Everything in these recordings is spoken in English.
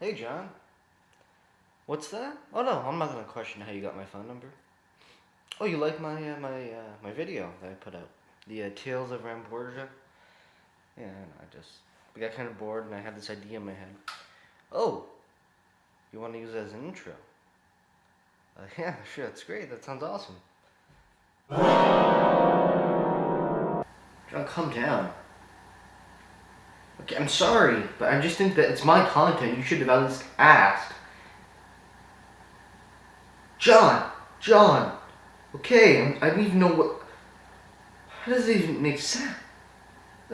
Hey, John. What's that? Oh no, I'm not gonna question how you got my phone number. Oh, you like my video that I put out, the Tales of Rambourgia? Yeah, I got kind of bored and I had this idea in my head. Oh, you want to use it as an intro? Yeah, sure, that's great. That sounds awesome. John, calm down. Okay, I'm sorry, but I just think that it's my content. You should have at least asked. John. Okay, I don't even know what. How does it even make sense?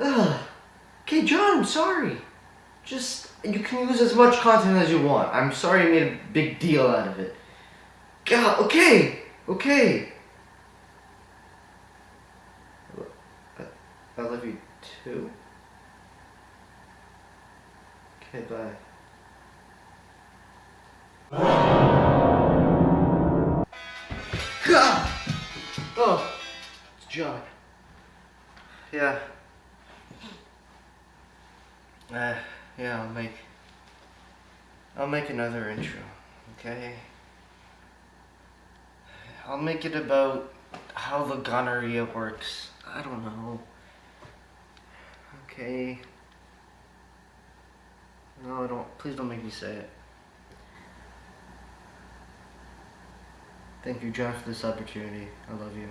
Ugh. Okay, John, I'm sorry. Just, you can use as much content as you want. I'm sorry I made a big deal out of it. God, okay. I love you too. Okay, bye. God! Oh, it's John. Yeah. Yeah, I'll make another intro, okay? I'll make it about how the gonorrhea works. I don't know. Okay. No, please don't make me say it. Thank you, John, for this opportunity. I love you.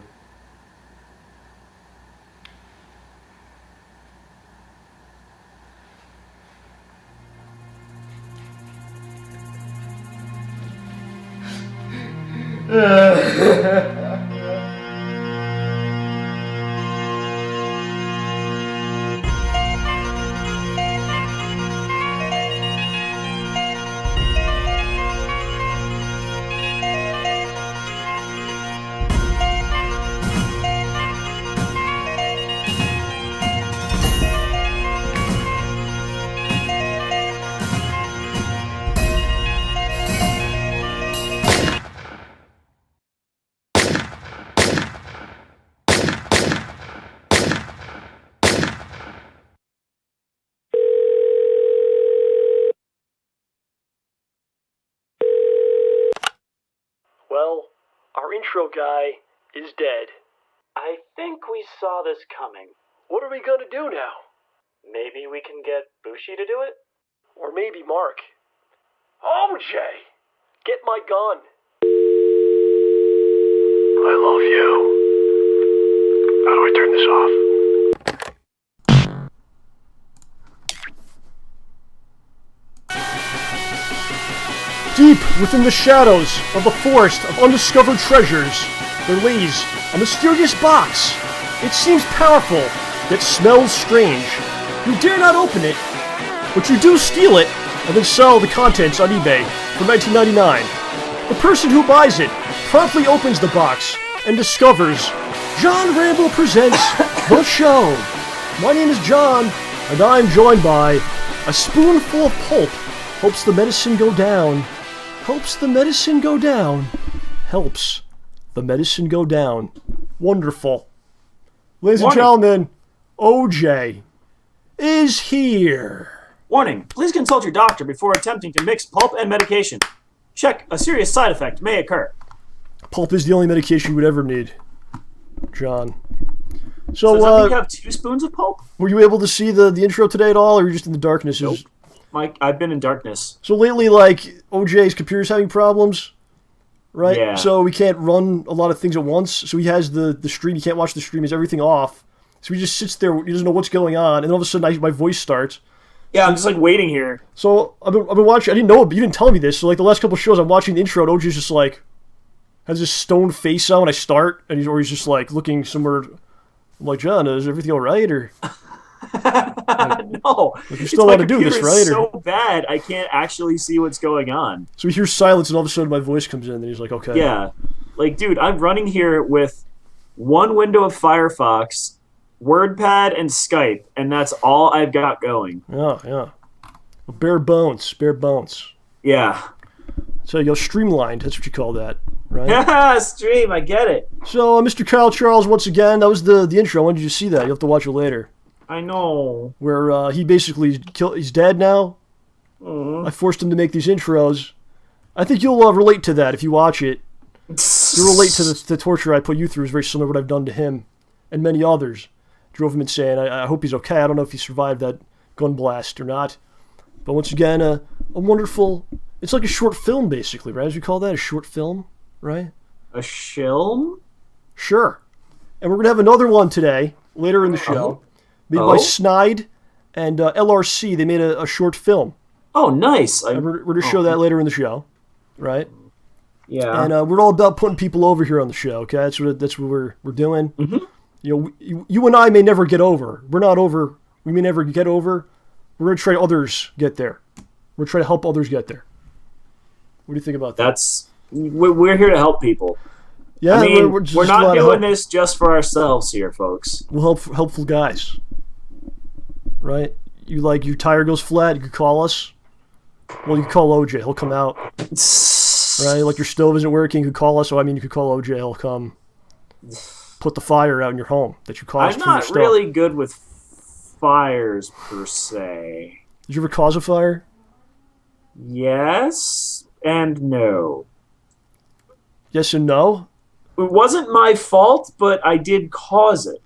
Well, our intro guy is dead. I think we saw this coming. What are we gonna do now? Maybe we can get Bushi to do it? Or maybe Mark. OJ! Get my gun. I love you. How do I turn this off? Deep within the shadows of the forest of undiscovered treasures, there lays a mysterious box. It seems powerful, yet smells strange. You dare not open it, but you do steal it and then sell the contents on eBay for $19.99. The person who buys it promptly opens the box and discovers John Rambo Presents the show. My name is John, and I'm joined by a spoonful of pulp. Hopes the medicine go down. Helps the medicine go down. Helps the medicine go down. Wonderful. Ladies and gentlemen, OJ is here. Warning, please consult your doctor before attempting to mix pulp and medication. Check, a serious side effect may occur. Pulp is the only medication you would ever need, John. So does that mean you have 2 spoons of pulp? Were you able to see the intro today at all, or were you just in the darkness? Nope. Mike, I've been in darkness. So lately, OJ's computer's having problems, right? Yeah. So we can't run a lot of things at once. So he has the stream. He can't watch the stream. He has everything off. So he just sits there. He doesn't know what's going on. And then all of a sudden, my voice starts. Yeah, I'm just waiting here. So I've been watching. I didn't know it, but you didn't tell me this. So the last couple of shows, I'm watching the intro, and OJ's just has this stone face on when I start, and he's just looking somewhere. I'm like, John, is everything all right? Or no, you still want to do this, right? So bad, I can't actually see what's going on. So he hears silence, and all of a sudden my voice comes in, and he's like, okay. Yeah, dude, I'm running here with one window of Firefox, WordPad, and Skype, and that's all I've got going. Yeah. Bare bones. Yeah. So you go streamlined. That's what you call that, right? Yeah, stream. I get it. So, Mr. Kyle Charles, once again, that was the intro. When did you see that? You'll have to watch it later. I know. Where he basically he's dead now, I forced him to make these intros. I think you'll relate to that if you watch it. You'll relate to the torture I put you through is very similar to what I've done to him and many others. Drove him insane. I hope he's okay. I don't know if he survived that gun blast or not. But once again, a wonderful... It's like a short film, basically, right? As we call that, a short film, right? A shilm? Sure. And we're going to have another one today, later in the show, made by Snyde and LRC. They made a short film. Oh, nice. We're going to show that later in the show, right? Yeah. And we're all about putting people over here on the show, okay? That's what we're doing. Mm-hmm. You know, you and I may never get over. We're not over. We may never get over. We're going to try others get there. We're trying to help others get there. What do you think about that? We're here to help people. Yeah, I mean, we're not doing this just for ourselves here, folks. We're helpful guys, right? Your tire goes flat, you could call us. Well, you could call OJ. He'll come out. Right? Like your stove isn't working, you could call us. You could call OJ. He'll come put the fire out in your home that you caused from your stove. I'm not really good with fires, per se. Did you ever cause a fire? Yes and no. Yes and no? It wasn't my fault, but I did cause it.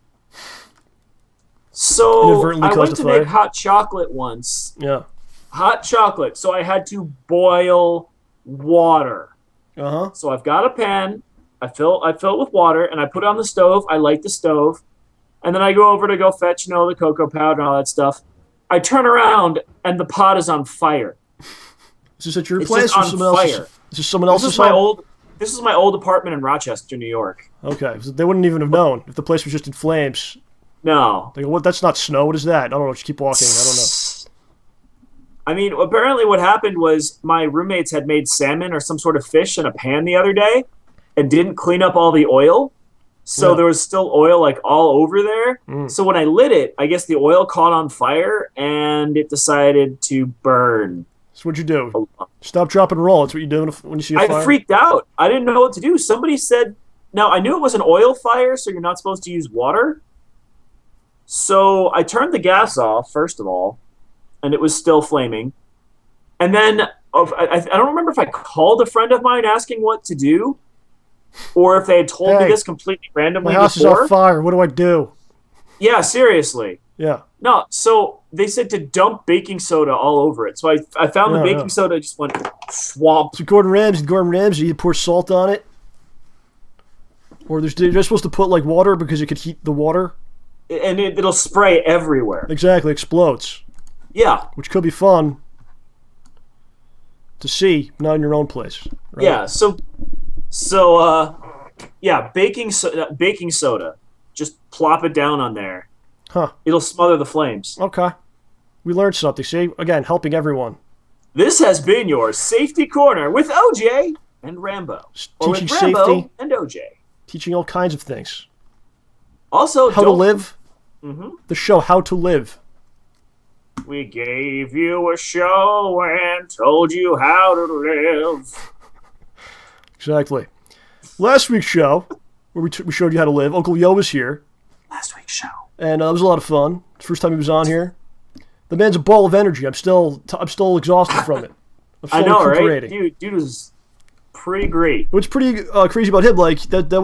So I went to make hot chocolate once. Yeah. Hot chocolate. So I had to boil water. Uh-huh. So I've got a pan. I fill it with water, and I put it on the stove. I light the stove. And then I go over to go fetch, the cocoa powder and all that stuff. I turn around, and the pot is on fire. Is this at your place or someone else's? Is this someone else's This is my old apartment in Rochester, New York. Okay. So they wouldn't even have known if the place was just in flames. No. They go, what? That's not snow. What is that? I don't know. Just keep walking. I don't know. I mean, apparently what happened was my roommates had made salmon or some sort of fish in a pan the other day and didn't clean up all the oil. So there was still oil all over there. Mm. So when I lit it, I guess the oil caught on fire and it decided to burn. So what'd you do? Stop, drop, and roll. That's what you do when you see a fire? I freaked out. I didn't know what to do. Somebody said... Now, I knew it was an oil fire, so you're not supposed to use water. So I turned the gas off, first of all, and it was still flaming. And then, I don't remember if I called a friend of mine asking what to do, or if they had told me this completely randomly before. My house is on fire. What do I do? Yeah, seriously. Yeah. No, so they said to dump baking soda all over it. So I found the baking soda, just went swamp. So Gordon Ramsay, you pour salt on it? Or you're supposed to put water because it could heat the water? And it'll spray everywhere. Exactly, explodes. Yeah. Which could be fun to see, not in your own place. Right? Yeah, baking soda. Just plop it down on there. Huh. It'll smother the flames. Okay. We learned something. See? Again, helping everyone. This has been your Safety Corner with OJ and Rambo. Teaching safety. And OJ. Teaching all kinds of things. Also, How to Live. Mm-hmm. The show How to Live. We gave you a show and told you how to live. Exactly. Last week's show, where we showed you how to live, Uncle Yo was here. Last week's show. And it was a lot of fun. First time he was on here. The man's a ball of energy. I'm still exhausted from it. I know, right? Dude was pretty great. What's pretty crazy about him,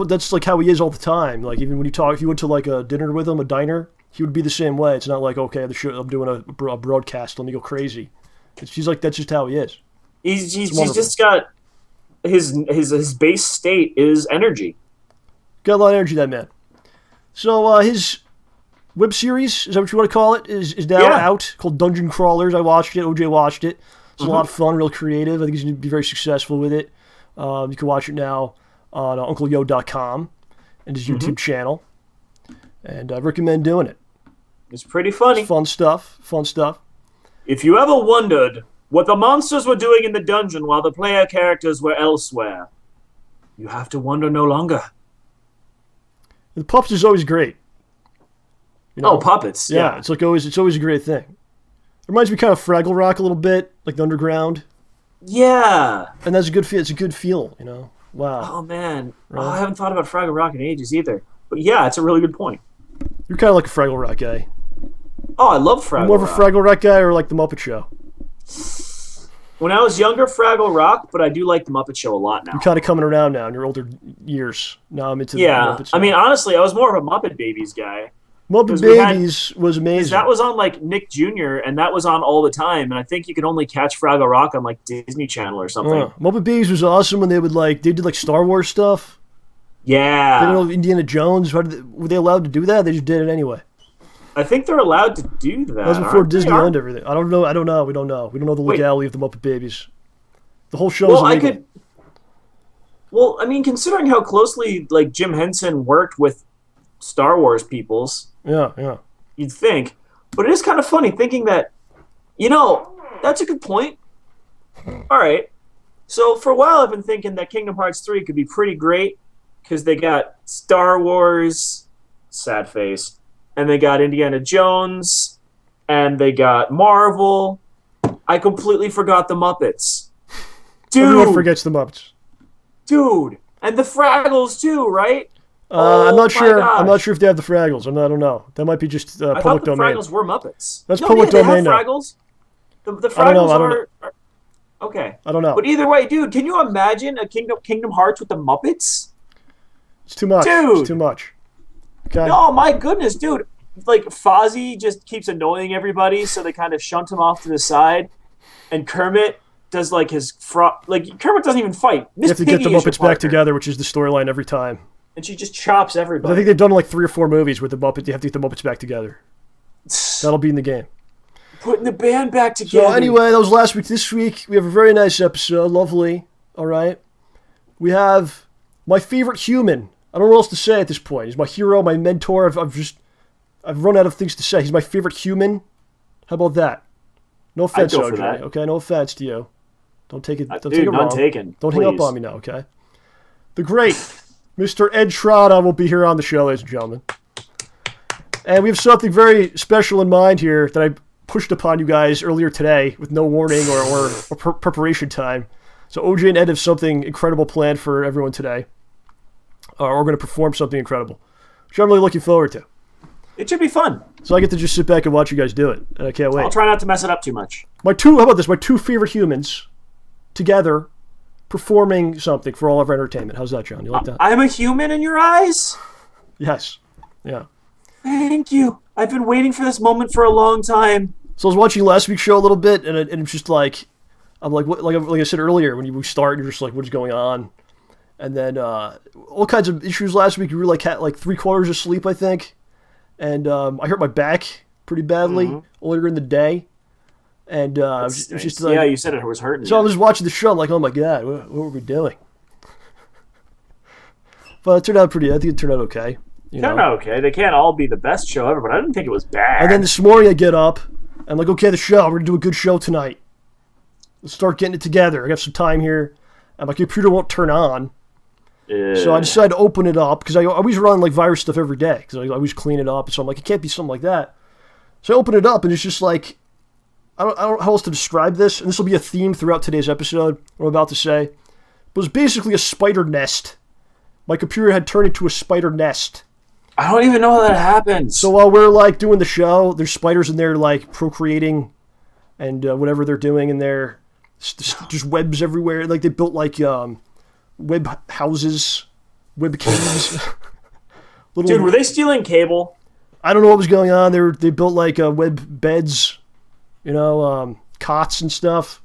that's how he is all the time. Even when you talk, if you went to a dinner with him, a diner, he would be the same way. It's not okay, I'm doing a broadcast, let me go crazy. He's that's just how he is. He's just got his base state is energy. Got a lot of energy, that man. So his web series, is that what you want to call it, is now out, called Dungeon Crawlers. I watched it. OJ watched it. It's a lot of fun, real creative. I think he's going to be very successful with it. You can watch it now on uncleyo.com and his YouTube channel. And I recommend doing it. It's pretty funny. It's fun stuff. If you ever wondered what the monsters were doing in the dungeon while the player characters were elsewhere, you have to wonder no longer. The puppets is always great. Oh, puppets. Yeah. It's always a great thing. It reminds me kind of Fraggle Rock a little bit, like the Underground. Yeah. And that's a good feel. It's a good feel, Wow. Oh, man. Right? I haven't thought about Fraggle Rock in ages either. But yeah, it's a really good point. You're kind of like a Fraggle Rock guy. Oh, I love Fraggle Rock. More of a Fraggle Rock guy or like the Muppet Show? When I was younger, Fraggle Rock, but I do like the Muppet Show a lot now. You're kind of coming around now in your older years. Now I'm into the Muppet Show. I mean, honestly, I was more of a Muppet Babies guy. Muppet Babies was amazing. That was on like Nick Jr. and that was on all the time, and I think you could only catch Fraggle Rock on like Disney Channel or something. Muppet Babies was awesome when they did like Star Wars stuff. Yeah. They didn't know Indiana Jones. Were they allowed to do that? They just did it anyway. I think they're allowed to do that. That was before Disney owned everything. I don't know. We don't know. We don't know the legality of the Muppet Babies. The whole show is illegal. Well, I mean, considering how closely like Jim Henson worked with Star Wars peoples, yeah, you'd think. But it is kind of funny thinking that, that's a good point. All right. So for a while, I've been thinking that Kingdom Hearts 3 could be pretty great because they got Star Wars, sad face, and they got Indiana Jones, and they got Marvel. I completely forgot the Muppets. Dude. Everyone forgets the Muppets. Dude. And the Fraggles, too, right? I'm not sure. I'm not sure if they have the Fraggles. I don't know. That might be just public domain. I thought the Fraggles were Muppets. That's public domain now. Fraggles. The Fraggles are okay. I don't know. But either way, dude, can you imagine a Kingdom Hearts with the Muppets? It's too much. Dude. It's too much. Okay. No, my goodness, dude. Like, Fozzie just keeps annoying everybody, so they kind of shunt him off to the side. And Kermit does, like, his... Kermit doesn't even fight. You have to get the Muppets back together, which is the storyline every time. And she just chops everybody. I think they've done, like, 3 or 4 movies with the Muppets. You have to get the Muppets back together. That'll be in the game. Putting the band back together. So, anyway, that was last week. This week, we have a very nice episode. Lovely. All right. We have my favorite human. I don't know what else to say at this point. He's my hero, my mentor. I've run out of things to say. He's my favorite human. How about that? No offense, OJ. Okay, no offense to you. Don't take it. Don't take it wrong. Taken. Don't hang up on me now. Okay. The great Mr. Ed Trotta will be here on the show, ladies and gentlemen. And we have something very special in mind here that I pushed upon you guys earlier today with no warning or preparation time. So OJ and Ed have something incredible planned for everyone today. We're going to perform something incredible, which I'm really looking forward to. It should be fun. So I get to just sit back and watch you guys do it, and I can't wait. I'll try not to mess it up too much. How about this? My 2 favorite humans together performing something for all of our entertainment. How's that, John? You like that? I'm a human in your eyes? Yes. Yeah. Thank you. I've been waiting for this moment for a long time. So I was watching last week's show a little bit, and it's just like, I'm like, what, like I said earlier, when you start, you're just like, what is going on? And then all kinds of issues last week. You were like 3/4 asleep, I think. And I hurt my back pretty badly earlier in the day. And it was just like... Yeah, you said it was hurting. So I was watching the show, I'm like, oh my God, what were we doing? But it turned out I think it turned out okay. Turned out okay. They can't all be the best show ever, but I didn't think it was bad. And then this morning I get up, and I'm like, okay, the show, we're going to do a good show tonight. Let's start getting it together. I got some time here, and my computer won't turn on. So I decided to open it up, because I always run like virus stuff every day, because I always clean it up, so I'm like, it can't be something like that. So I open it up, and it's just like, I don't know how else to describe this, and this will be a theme throughout today's episode, what I'm about to say. It was basically a spider nest. My computer had turned into a spider nest. I don't even know how that happens. So while we're like doing the show, there's spiders in there like procreating and whatever they're doing in there. Just webs everywhere. Like they built like web houses, web caves. Dude, were they stealing cable? I don't know what was going on. They built like web beds, cots and stuff.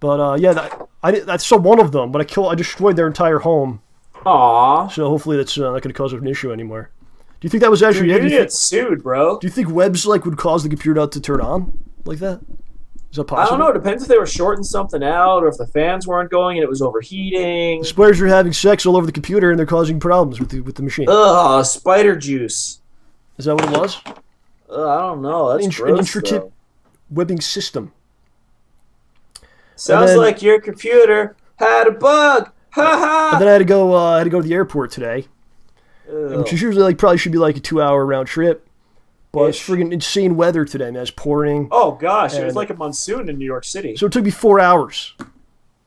But yeah, I saw one of them, but I destroyed their entire home. Aww. So hopefully that's not going to cause an issue anymore. Do you think that was actually... Dude, you get sued, bro. Do you think webs would cause the computer not to turn on like that? Is that possible? I don't know. It depends if they were shorting something out or if the fans weren't going and it was overheating. The spiders are having sex all over the computer and they're causing problems with the machine. Ugh, spider juice. Is that what it was? I don't know. That's gross, an intricate though. webbing system. Sounds like your computer had a bug. Ha ha! And then I had to go to the airport today, which is usually probably should be like a 2-hour round trip. But it's friggin' insane weather today, man. It's pouring. Oh gosh, it was like a monsoon in New York City. So it took me 4 hours.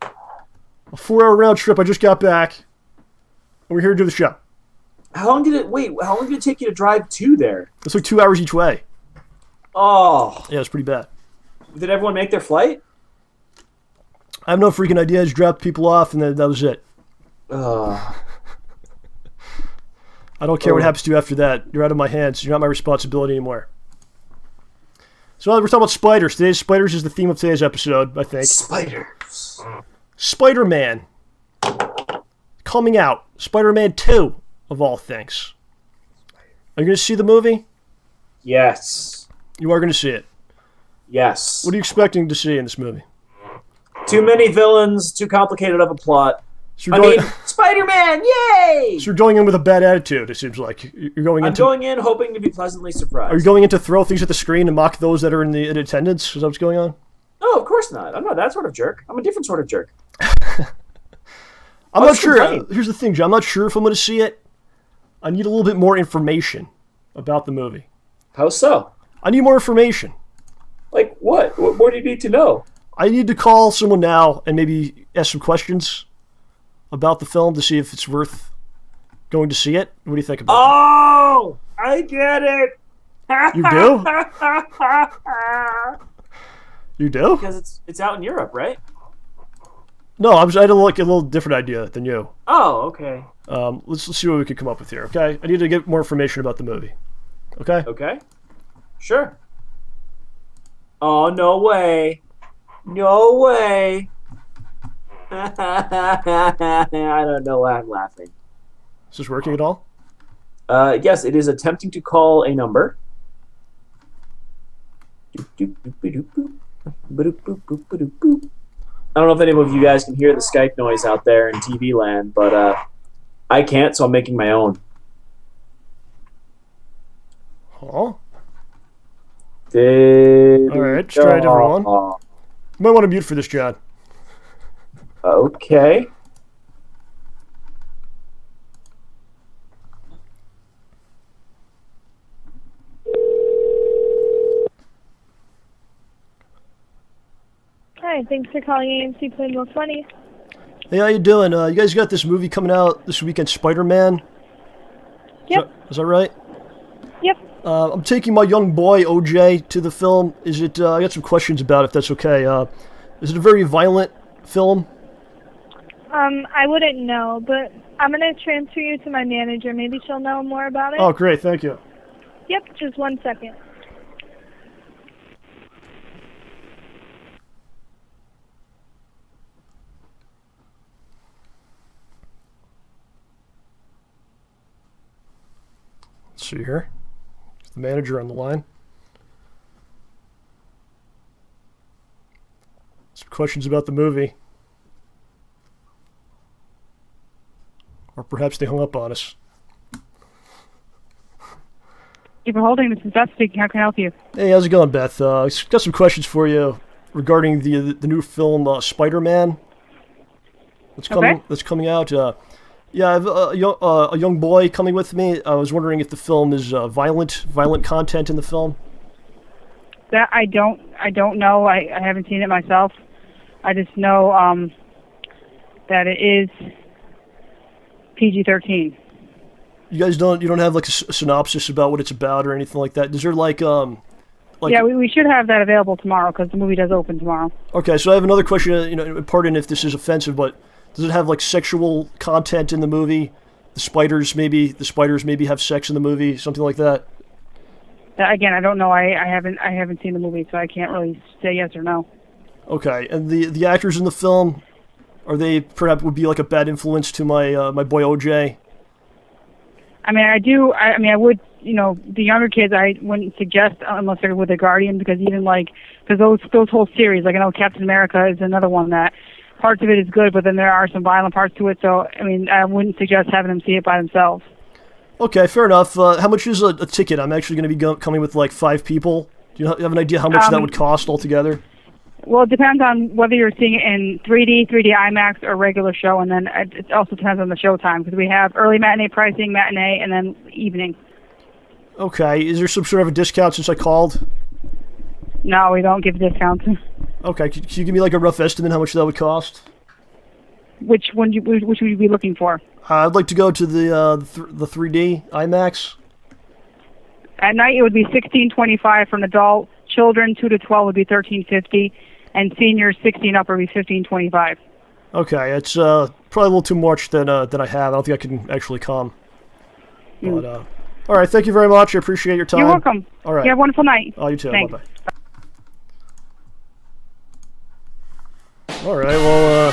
A 4-hour round trip. I just got back, and we're here to do the show. How long did it take you to drive to there? It's like 2 hours each way. Oh. Yeah, it's pretty bad. Did everyone make their flight? I have no freaking idea. I just dropped people off, and that was it. I don't care what happens to you after that. You're out of my hands. You're not my responsibility anymore. So we're talking about spiders. Today's spiders is the theme of today's episode, I think. Spiders. Spider-Man. Coming out. Spider-Man 2, of all things. Are you going to see the movie? Yes. You are going to see it. Yes. What are you expecting to see in this movie? Too many villains, too complicated of a plot. So Spider-Man, yay! So you're going in with a bad attitude, it seems like. I'm going in hoping to be pleasantly surprised. Are you going in to throw things at the screen and mock those that are in attendance? Is that what's going on? No, of course not. I'm not that sort of jerk. I'm a different sort of jerk. I'm not sure. Here's the thing, John. I'm not sure if I'm going to see it. I need a little bit more information about the movie. How so? I need more information. Like what? What more do you need to know? I need to call someone now and maybe ask some questions about the film to see if it's worth going to see it. What do you think about it? Oh, I get it. You do? You do? Because it's out in Europe, right? No, I had a little different idea than you. Oh, okay. Let's see what we can come up with here, okay? I need to get more information about the movie. Okay? Okay. Sure. Oh, no way. No way. I don't know why I'm laughing. Is this working at all? Yes, it is attempting to call a number. I don't know if any of you guys can hear the Skype noise out there in TV land, but I can't, so I'm making my own. Huh? All right, let's try a different one. You might want to mute for this, John. Okay. Hi, thanks for calling AMC Playbook 20. Hey, how you doing? You guys got this movie coming out this weekend, Spider-Man? Yep. Is that right? Yep. I'm taking my young boy, OJ, to the film. Is it, I got some questions about it, if that's okay. Is it a very violent film? I wouldn't know, but I'm going to transfer you to my manager. Maybe she'll know more about it. Oh, great, thank you. Yep, just 1 second. Let's see here. Is the manager on the line? Some questions about the movie. Or perhaps they hung up on us. Thank you for holding. This is Beth speaking. How can I help you? Hey, how's it going, Beth? I got some questions for you regarding the new film Spider-Man. That's coming out. Yeah, I have a young boy coming with me. I was wondering if the film is violent content in the film. That I don't know. I haven't seen it myself. I just know that it is PG-13. You guys don't have like a synopsis about what it's about or anything like that? Is there like yeah, we should have that available tomorrow because the movie does open tomorrow. Okay, so I have another question. Pardon if this is offensive, but does it have like sexual content in the movie? The spiders maybe have sex in the movie, something like that. Again, I don't know. I haven't seen the movie, so I can't really say yes or no. Okay, and the actors in the film, are they perhaps would be like a bad influence to my my boy OJ? I mean, I would, the younger kids, I wouldn't suggest unless they're with a guardian, because because those whole series, like I know Captain America is another one that parts of it is good, but then there are some violent parts to it. So, I mean, I wouldn't suggest having them see it by themselves. Okay, fair enough. How much is a ticket? I'm actually going to be coming with like 5 people. Do you have an idea how much that would cost altogether? Well, it depends on whether you're seeing it in 3D IMAX, or regular show, and then it also depends on the show time, because we have early matinee pricing, matinee, and then evening. Okay, is there some sort of a discount since I called? No, we don't give discounts. Okay, can you give me like a rough estimate how much that would cost? Which would you be looking for? I'd like to go to the 3D IMAX. At night, it would be $16.25 for an adult. Children 2 to 12 would be $13.50, and seniors 60 and up will be $15.25. Okay, it's probably a little too much than I have. I don't think I can actually come. But all right, thank you very much. I appreciate your time. You're welcome. All right. You have a wonderful night. Oh, you too. Thanks. Bye bye. All right. Well.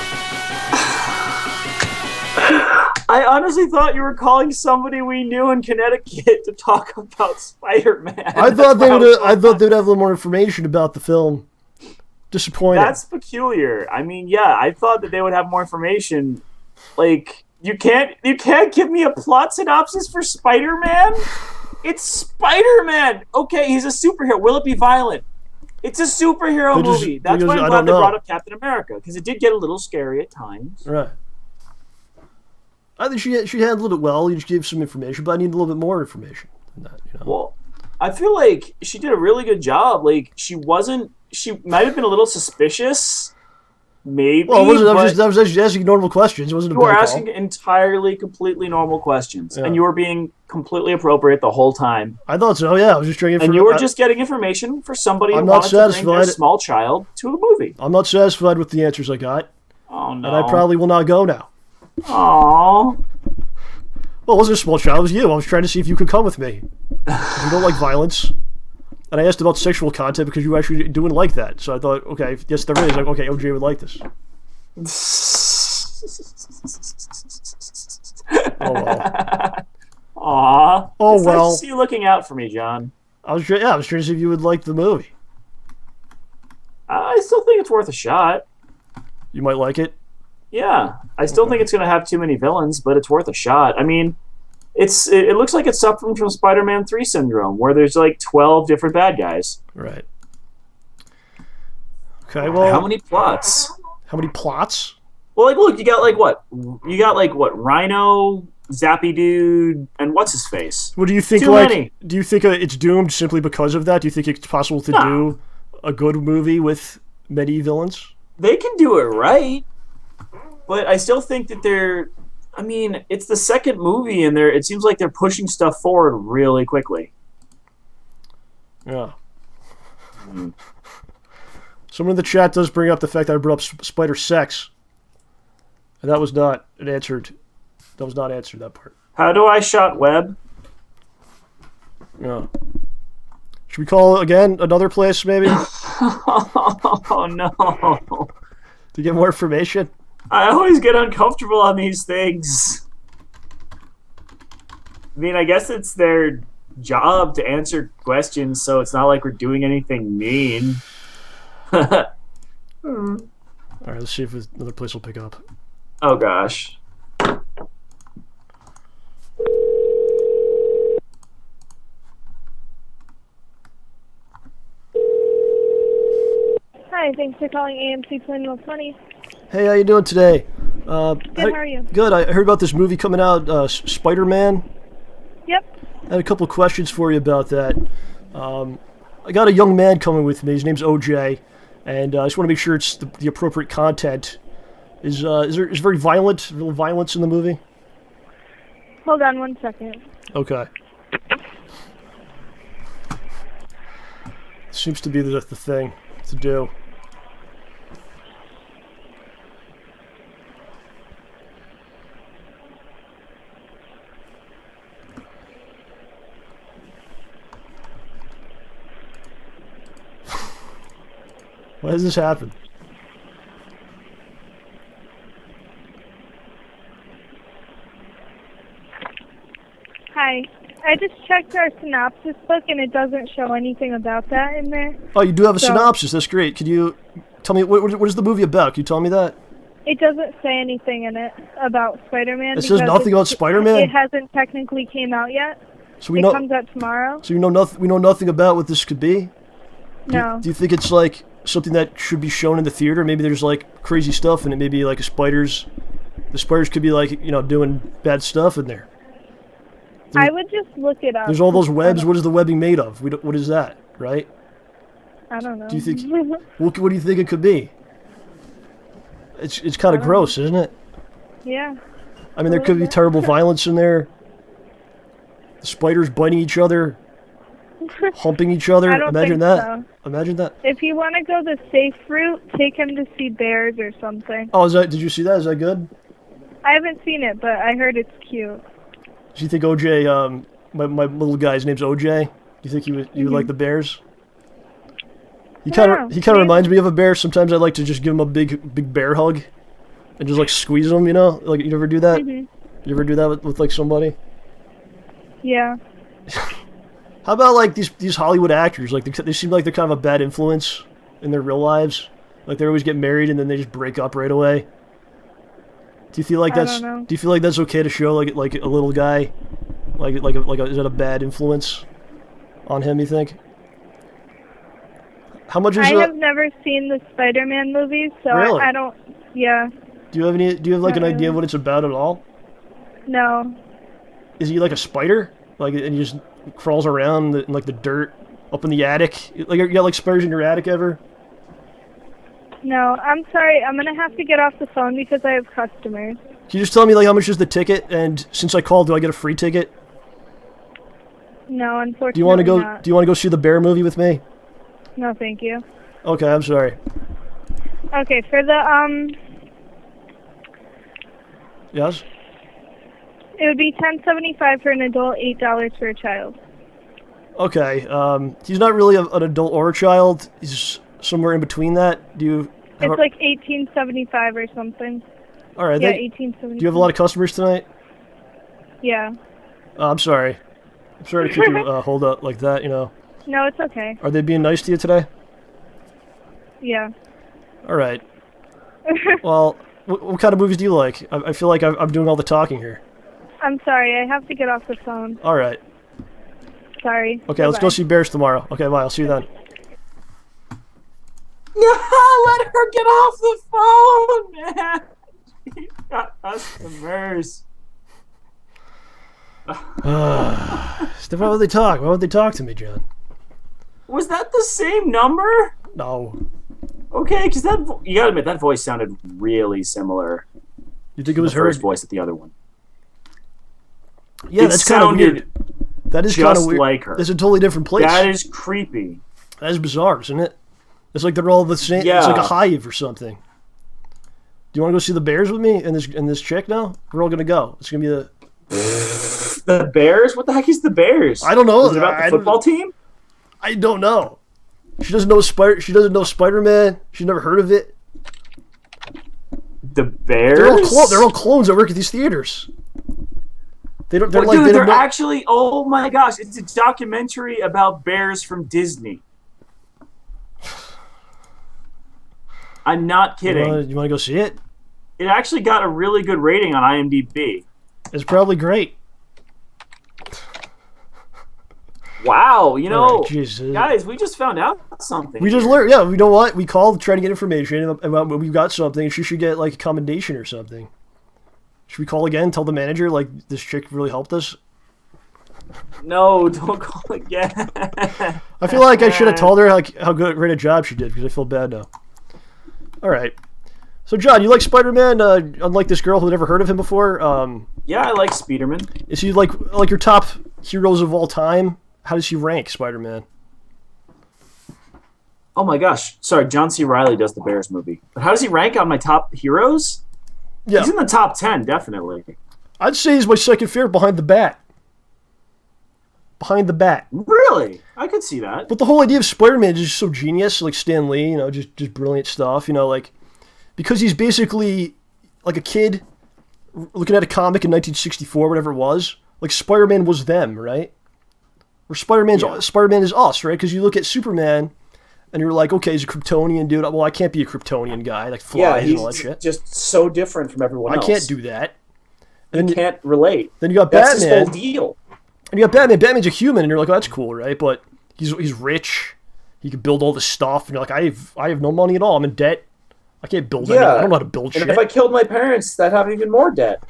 I honestly thought you were calling somebody we knew in Connecticut to talk about Spider-Man. I thought they would. I thought they'd have a little more information about the film. Disappointing. That's peculiar. I mean, yeah, I thought that they would have more information. Like, you can't give me a plot synopsis for Spider-Man? It's Spider-Man. Okay, he's a superhero. Will it be violent? It's a superhero movie. That's why I'm glad they brought up Captain America, because it did get a little scary at times. Right. I think she handled it well. You just gave some information, but I need a little bit more information than that. You know? Well, I feel like she did a really good job. Like, she might have been a little suspicious, maybe. Well, I was just asking normal questions. It wasn't a bad call. You were asking entirely, completely normal questions, and you were being completely appropriate the whole time. I thought so. Yeah, I was just trying. And you were just getting information for somebody who wanted to bring their small child to a movie. I'm not satisfied with the answers I got. Oh no! And I probably will not go now. Aww. Well, it wasn't a small child. It was you. I was trying to see if you could come with me. You don't like violence. And I asked about sexual content because you actually didn't like that. So I thought, okay, yes, there is. Like, okay, OJ would like this. Oh, well. Aww. Oh, it's well. Nice to see you looking out for me, John. I was trying to see if you would like the movie. I still think it's worth a shot. You might like it? Yeah. I still think it's going to have too many villains, but it's worth a shot. I mean, it looks like it's suffering from Spider-Man 3 syndrome, where there's like 12 different bad guys. Right. Okay, well... How many plots? How many plots? Well, like, look, you got like what? You got like what? Rhino, Zappy Dude, and what's his face? Well, do you think Too many. Do you think it's doomed simply because of that? Do you think it's possible to do a good movie with many villains? They can do it right, but I still think that I mean, it's the second movie, and it seems like they're pushing stuff forward really quickly. Yeah. Someone in the chat does bring up the fact that I brought up spider sex. And that was not answered, that part. How do I shot web? Yeah. Should we call again another place, maybe? Oh, no. To get more information? I always get uncomfortable on these things. I mean, I guess it's their job to answer questions, so it's not like we're doing anything mean. Alright, let's see if another place will pick up. Oh, gosh. Hi, thanks for calling AMC Colonial 20. Hey, how you doing today? Good, how are you? Good. I heard about this movie coming out, Spider-Man. Yep. I had a couple of questions for you about that. I got a young man coming with me. His name's OJ, and I just want to make sure it's the appropriate content. Is there very violent, real violence in the movie? Hold on 1 second. Okay. Seems to be the thing to do. Why does this happen? Hi. I just checked our synopsis book, and it doesn't show anything about that in there. Oh, you do have a synopsis. That's great. Could you tell me, what is the movie about? Can you tell me that? It doesn't say anything in it about Spider-Man. It says nothing about Spider-Man? It hasn't technically came out yet. So it comes out tomorrow. So we know nothing about what this could be? No. Do you think it's like something that should be shown in the theater? Maybe there's like crazy stuff in it. Maybe like the spiders could be like, doing bad stuff in there. I would just look it up. There's all those webs. What is the webbing made of? What is that, right? I don't know. Do you think? What do you think it could be? It's kind of gross, isn't it? Yeah. I mean, there could be terrible violence in there. The spiders biting each other. humping each other. I don't Imagine think that. so. Imagine that. If you want to go the safe route, take him to see bears or something. Oh, did you see that? Is that good? I haven't seen it, but I heard it's cute. Do you think OJ, my little guy's name's OJ? Do you think he would like the bears? He kind of reminds me of a bear. Sometimes I like to just give him a big bear hug, and just like squeeze him. You know, like you ever do that? You ever do that with like somebody? Yeah. How about like these Hollywood actors? Like they seem like they're kind of a bad influence in their real lives. Like they always get married and then they just break up right away. Do you feel like I don't know. Do you feel like that's okay to show like a little guy, is that a bad influence on him? You think? How much is I have never seen the Spider-Man movies, so really? I don't. Yeah. Do you have like an idea of what it's about at all? No. Is he like a spider? Like, and he just crawls around in like the dirt up in the attic? Like, you got like spiders in your attic ever? No, I'm sorry. I'm gonna have to get off the phone because I have customers. Can you just tell me like how much is the ticket? And since I called, do I get a free ticket? No, unfortunately. Do you want to go? Not. Do you want to go see the bear movie with me? No, thank you. Okay, I'm sorry. Okay, for the Yes. it would be $10.75 for an adult, $8 for a child. Okay. He's not really an adult or a child. He's somewhere in between that. Do you? It's like $18.75 or something. All right. Yeah, $18.75. Do you have a lot of customers tonight? Yeah. I'm sorry. I'm sorry to keep you hold up like that. You know. No, it's okay. Are they being nice to you today? Yeah. All right. Well, what kind of movies do you like? I feel like I'm doing all the talking here. I'm sorry. I have to get off the phone. All right. Sorry. Okay, let's go see Bears tomorrow. Okay, bye. I'll see you then. Let her get off the phone, man. She's got customers. Why would they talk? Why would they talk to me, John? Was that the same number? No. Okay, because you gotta admit that voice sounded really similar. You think it was the her first voice at the other one? Yeah, that's kind of weird. That is kind of weird. Like her. It's a totally different place. That is creepy. That is bizarre, isn't it? It's like they're all the same. Yeah. It's like a hive or something. Do you want to go see the Bears with me and this chick now? We're all gonna go. It's gonna be the Bears. What the heck is the Bears? I don't know. Is it about the football team? I don't know. She doesn't know She doesn't know Spider-Man. She's never heard of it. The Bears. They're all clones that work at these theaters. They don't. They're actually. Oh my gosh! It's a documentary about bears from Disney. I'm not kidding. You want to go see it? It actually got a really good rating on IMDb. It's probably great. Wow, right, guys, we just found out something. We just learned, yeah, you know what? We called to try to get information about when we got something, and she should get, like, a commendation or something. Should we call again, tell the manager, like, this chick really helped us? No, don't call again. I feel like I should have told her, like, how great a job she did, because I feel bad now. Alright. So, John, you like Spider-Man, unlike this girl who had never heard of him before? Yeah, I like Spiderman. Is he, like your top heroes of all time? How does he rank, Spider-Man? Oh my gosh. Sorry, John C. Reilly does the Bears movie. But how does he rank on my top heroes? Yeah. He's in the top 10, definitely. I'd say he's my second favorite behind the Bat. Behind the Bat. Really? I could see that. But the whole idea of Spider-Man is just so genius. Like Stan Lee, just brilliant stuff. Like, because he's basically like a kid looking at a comic in 1964, whatever it was. Like, Spider-Man was them, right? Where Spider-Man is us, right? Because you look at Superman, and you're like, okay, he's a Kryptonian dude. Well, I can't be a Kryptonian guy, like flies and all that shit. Just so different from everyone else. I can't do that. And you can't relate. Then you got That's Batman. That's his whole deal. And you got Batman. Batman's a human, and you're like, oh, that's cool, right? But he's rich. He can build all this stuff, and you're like, I have no money at all. I'm in debt. I can't build anything. I don't know how to build shit. And if I killed my parents, I'd have even more debt.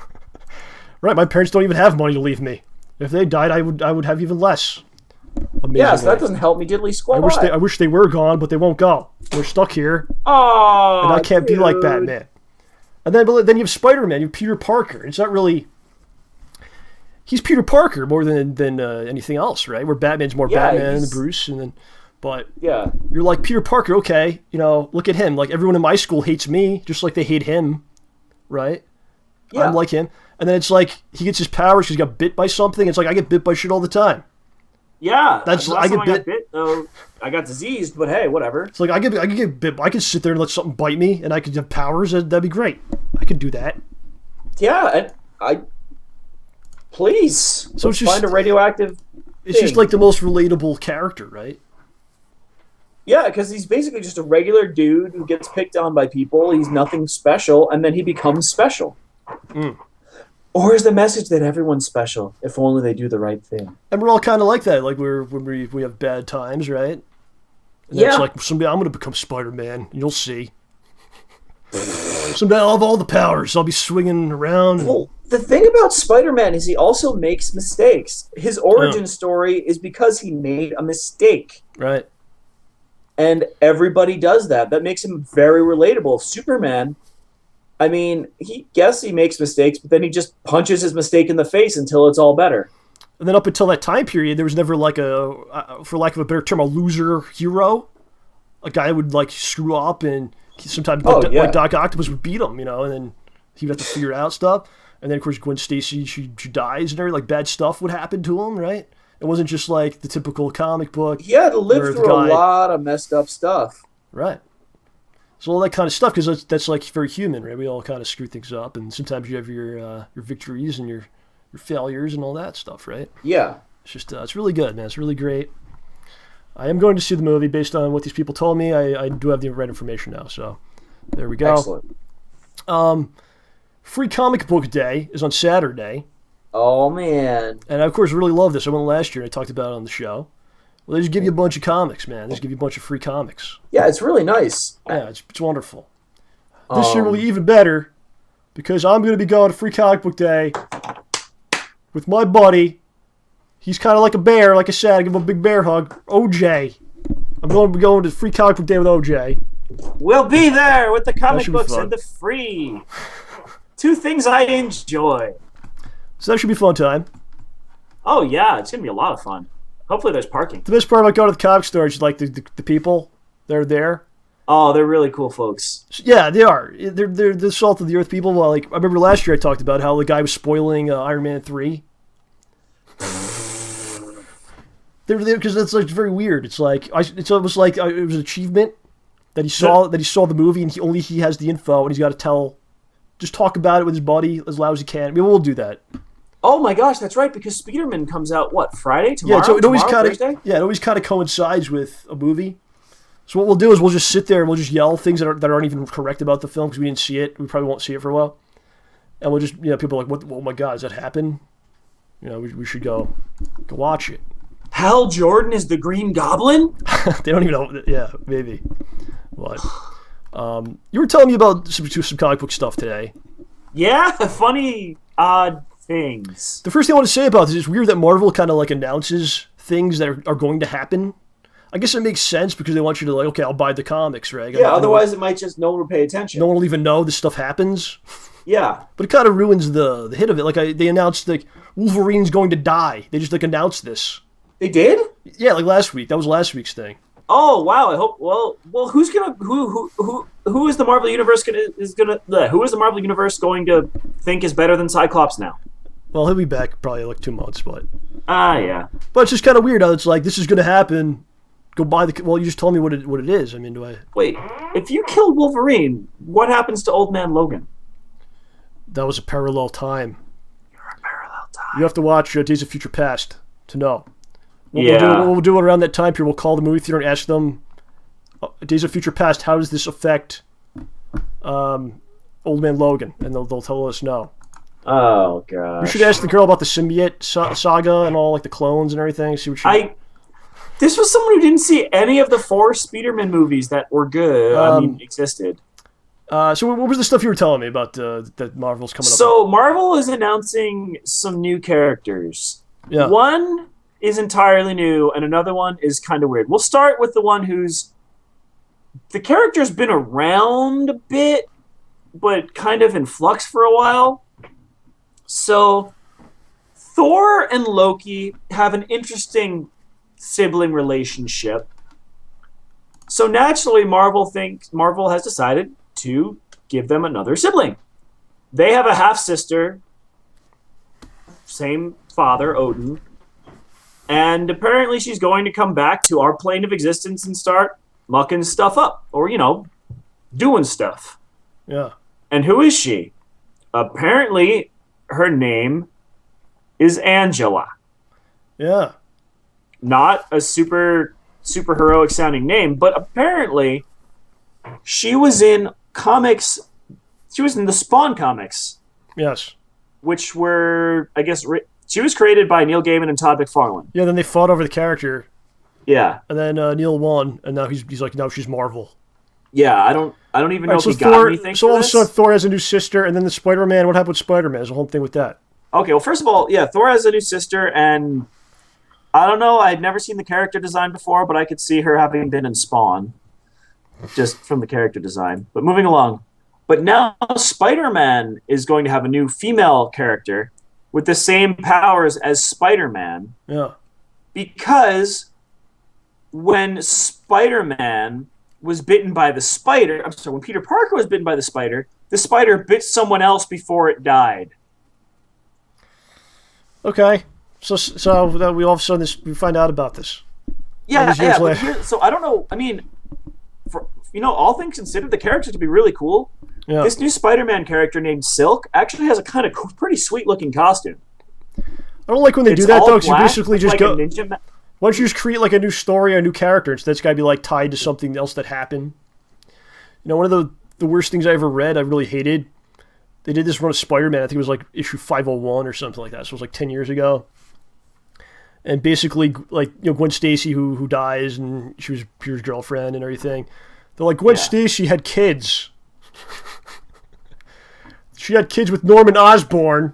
Right, my parents don't even have money to leave me. If they died, I would have even less. Amazingly. Yeah, so that doesn't help me diddly squat. I wish they were gone, but they won't go. They're stuck here. Oh, and I can't be like Batman. And then you have Spider-Man. You have Peter Parker. It's not really. he's Peter Parker more than anything else, right? Where Batman's more Batman than Bruce, and then. But you're like Peter Parker, okay, look at him. Like everyone in my school hates me, just like they hate him, right? Yeah. I'm like him. And then it's like he gets his powers because he got bit by something. It's like I get bit by shit all the time. Yeah, I get bit. Though I got diseased, but hey, whatever. It's like I could get bit. I could sit there and let something bite me, and I could have powers. That'd be great. I could do that. Yeah, and please. So it's just find a radioactive. It's just like the most relatable character, right? Yeah, because he's basically just a regular dude who gets picked on by people. He's nothing special, and then he becomes special. Mm. Or is the message that everyone's special if only they do the right thing? And we're all kind of like that. Like when we have bad times, right? And it's like someday I'm going to become Spider-Man. You'll see. Someday I'll have all the powers. I'll be swinging around. Well, the thing about Spider-Man is he also makes mistakes. His origin story is because he made a mistake. Right. And everybody does that. That makes him very relatable. Superman, I mean, he makes mistakes, but then he just punches his mistake in the face until it's all better. And then up until that time period, there was never like for lack of a better term, a loser hero. A guy would like screw up, and sometimes like Doc Octopus would beat him, and then he would have to figure out stuff. And then of course Gwen Stacy, she dies, and everything like bad stuff would happen to him, right? It wasn't just like the typical comic book. He had to live through a lot of messed up stuff. Right. So all that kind of stuff, because that's like very human, right? We all kind of screw things up, and sometimes you have your victories and your failures and all that stuff, right? Yeah. It's just it's really good, man. It's really great. I am going to see the movie based on what these people told me. I do have the right information now, so there we go. Excellent. Free Comic Book Day is on Saturday. Oh, man. And I, of course, really love this. I went last year and I talked about it on the show. Well, they just give you a bunch of comics, man. They just give you a bunch of free comics. Yeah, it's really nice. Yeah, it's wonderful. This year will be even better because I'm going to be going to Free Comic Book Day with my buddy. He's kind of like a bear. Like I said, I give him a big bear hug. OJ. I'm going to be going to Free Comic Book Day with OJ. We'll be there with the comic books and the free. Two things I enjoy. So that should be a fun time. Oh, yeah. It's going to be a lot of fun. Hopefully there's parking. The best part about going to the comic store is like the people that are there. Oh, they're really cool folks. Yeah, they are. They're the salt of the earth people. Well, like I remember last year I talked about how the guy was spoiling Iron Man 3. They were there because it's like very weird. It's like it's almost like it was an achievement that he saw the movie and he has the info and he's got to just talk about it with his buddy as loud as he can. I mean, we'll do that. Oh my gosh, that's right, because Spider-Man comes out, what, Friday? Tomorrow? Yeah, so it always Thursday? kind of coincides with a movie. So what we'll do is we'll just sit there and we'll just yell things that aren't even correct about the film because we didn't see it. We probably won't see it for a while. And we'll just, people are like, what, oh my God, does that happen? We should go watch it. Hal Jordan is the Green Goblin? They don't even know. Yeah, maybe. What? You were telling me about some comic book stuff today. Yeah, funny, odd things. The first thing I want to say about this is weird that Marvel kind of like announces things that are going to happen. I guess it makes sense because they want you to like, okay, I'll buy the comics, right? Yeah, otherwise it might just no one will pay attention. No one will even know this stuff happens. Yeah. But it kind of ruins the hit of it. Like they announced like Wolverine's going to die. They just like announced this. They did? Yeah, like last week. That was last week's thing. Oh wow! I hope. Well, who is the Marvel Universe who is the Marvel Universe going to think is better than Cyclops now? Well, he'll be back probably like 2 months, but yeah. But it's just kind of weird how it's like this is going to happen. Go buy the. Well, you just told me what it is. I mean, do I? Wait, if you killed Wolverine, what happens to Old Man Logan? That was a parallel time. You're a parallel time. You have to watch Days of Future Past to know. We'll do it around that time period. We'll call the movie theater and ask them, Days of Future Past, how does this affect Old Man Logan? And they'll tell us no. Oh, gosh. We should ask the girl about the symbiote saga and all like the clones and everything. See what she... This was someone who didn't see any of the 4 Spider-Man movies that were good, existed. So what was the stuff you were telling me about that Marvel's coming up with? So Marvel is announcing some new characters. Yeah. One is entirely new, and another one is kind of weird. We'll start with the one who's... The character's been around a bit, but kind of in flux for a while. So, Thor and Loki have an interesting sibling relationship. So naturally, Marvel has decided to give them another sibling. They have a half-sister, same father, Odin, and apparently she's going to come back to our plane of existence and start mucking stuff up, or, doing stuff. Yeah. And who is she? Apparently, her name is Angela. Yeah. Not a super heroic sounding name, but apparently she was in comics. She was in the Spawn comics. Yes. Which were, I guess, she was created by Neil Gaiman and Todd McFarlane. Yeah, then they fought over the character. Yeah. And then Neil won, and now he's like, no, she's Marvel. Yeah, I don't even know if he got anything. So for all of a this. sudden, Thor has a new sister, and then the Spider-Man. What happened with Spider-Man? There's a whole thing with that. Okay, well, first of all, yeah, Thor has a new sister, and I don't know. I'd never seen the character design before, but I could see her having been in Spawn, just from the character design. But moving along. But now Spider-Man is going to have a new female character with the same powers as Spider-Man. Yeah. Because when Spider-Man was bitten by the spider, when Peter Parker was bitten by the spider bit someone else before it died. Okay. So we all of a sudden we find out about this. Yeah. So I don't know. I mean, for all things considered, the character to be really cool. Yeah. This new Spider-Man character named Silk actually has a kind of pretty sweet-looking costume. I don't like when they do that though, because you basically just go. A ninja Why don't you just create like a new story, a new character? Instead, it's got to be like tied to something else that happened. One of the worst things I ever read, I really hated. They did this run of Spider-Man. I think it was like issue 501 or something like that. So it was like 10 years ago. And basically, like Gwen Stacy who dies, and she was Peter's girlfriend and everything. They're like, Gwen Stacy had kids. She had kids with Norman Osborn,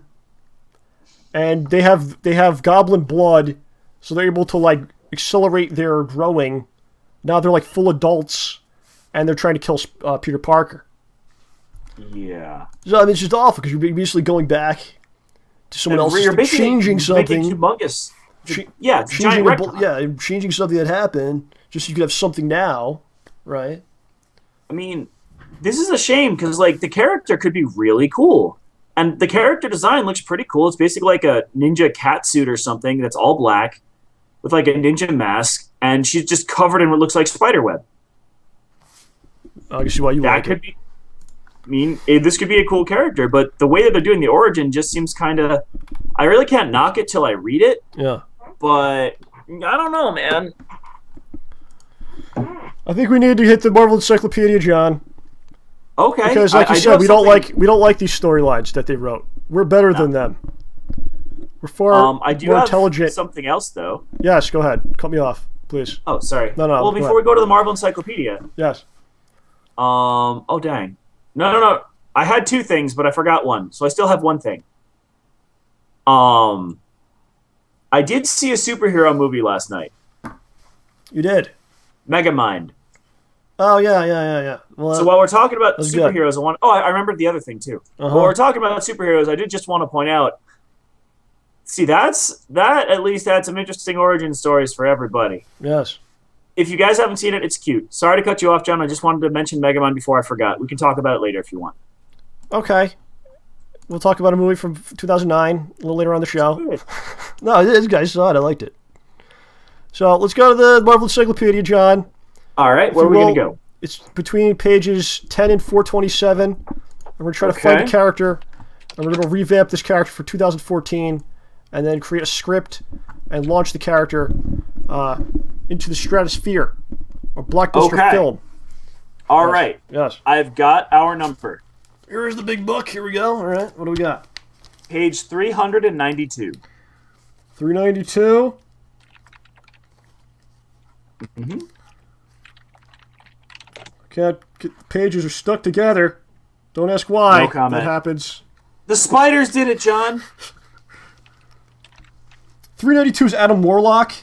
and they have goblin blood, so they're able to like accelerate their growing. Now they're like full adults, and they're trying to kill Peter Parker. Yeah. So I mean, it's just awful because you're basically going back to someone else, changing something. Humongous. Changing something that happened just so you could have something now, right? I mean, this is a shame because like the character could be really cool, and the character design looks pretty cool. It's basically like a ninja cat suit or something that's all black with like a ninja mask, and she's just covered in what looks like spiderweb. I can see why you like it. This could be a cool character, but the way that they're doing the origin just seems kind of. I really can't knock it till I read it. Yeah. But I don't know, man. I think we need to hit the Marvel Encyclopedia, John. Okay. Because, like you said, we don't like these storylines that they wrote. We're better than them. We're far I do more have intelligent. Something else, though. Yes, go ahead. Cut me off, please. Oh, sorry. No. Well, before we go to the Marvel Encyclopedia. Yes. Oh, dang. No. I had two things, but I forgot one, so I still have one thing. I did see a superhero movie last night. You did? Megamind. Oh, yeah. Well, so while we're talking about superheroes, good. I remembered the other thing, too. While we're talking about superheroes, I did just want to point out, see, that at least had some interesting origin stories for everybody. Yes. If you guys haven't seen it, it's cute. Sorry to cut you off, John. I just wanted to mention Megamind before I forgot. We can talk about it later if you want. Okay. We'll talk about a movie from 2009 a little later on the show. No, this guy saw it. I liked it. So let's go to the Marvel Encyclopedia, John. All right, where are we going to go? It's between pages 10 and 427. And we're going to try to find a character. And we're going to revamp this character for 2014. And then create a script and launch the character into the stratosphere. A blockbuster film. All right. Yes. I've got our number. Here's the big book. Here we go. All right. What do we got? Page 392. 392. Mm-hmm. Okay, pages are stuck together. Don't ask why. No comment. That happens. The spiders did it, John. 392 is Adam Warlock.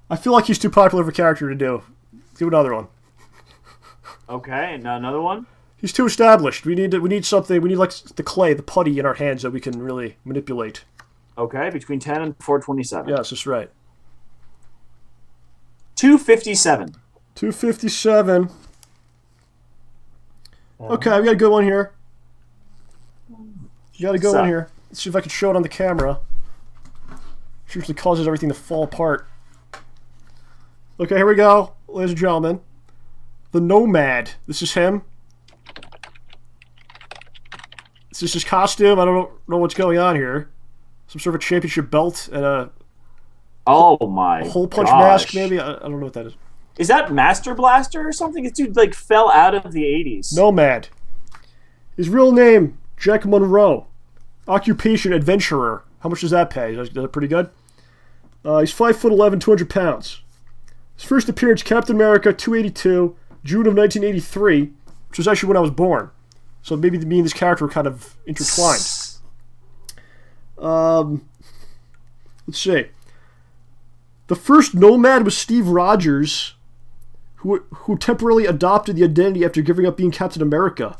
I feel like he's too popular of a character to do. Do another one. Okay, and another one? He's too established. We need something. We need like the clay, the putty in our hands that we can really manipulate. Okay, between 10 and 427. Yes, that's right. 257. 257. Okay, we got a good one here. You got a good one here. Let's see if I can show it on the camera. Which usually causes everything to fall apart. Okay, here we go, ladies and gentlemen. The Nomad. This is him. This is his costume. I don't know what's going on here. Some sort of a championship belt and a hole punch mask, maybe? I don't know what that is. Is that Master Blaster or something? This dude like fell out of the 80s. Nomad. His real name, Jack Monroe. Occupation, adventurer. How much does that pay? Is that pretty good? He's 5'11", 200 pounds. His first appearance, Captain America 282, June of 1983, which was actually when I was born. So maybe me and this character were kind of intertwined. Let's see. The first Nomad was Steve Rogers, who temporarily adopted the identity after giving up being Captain America.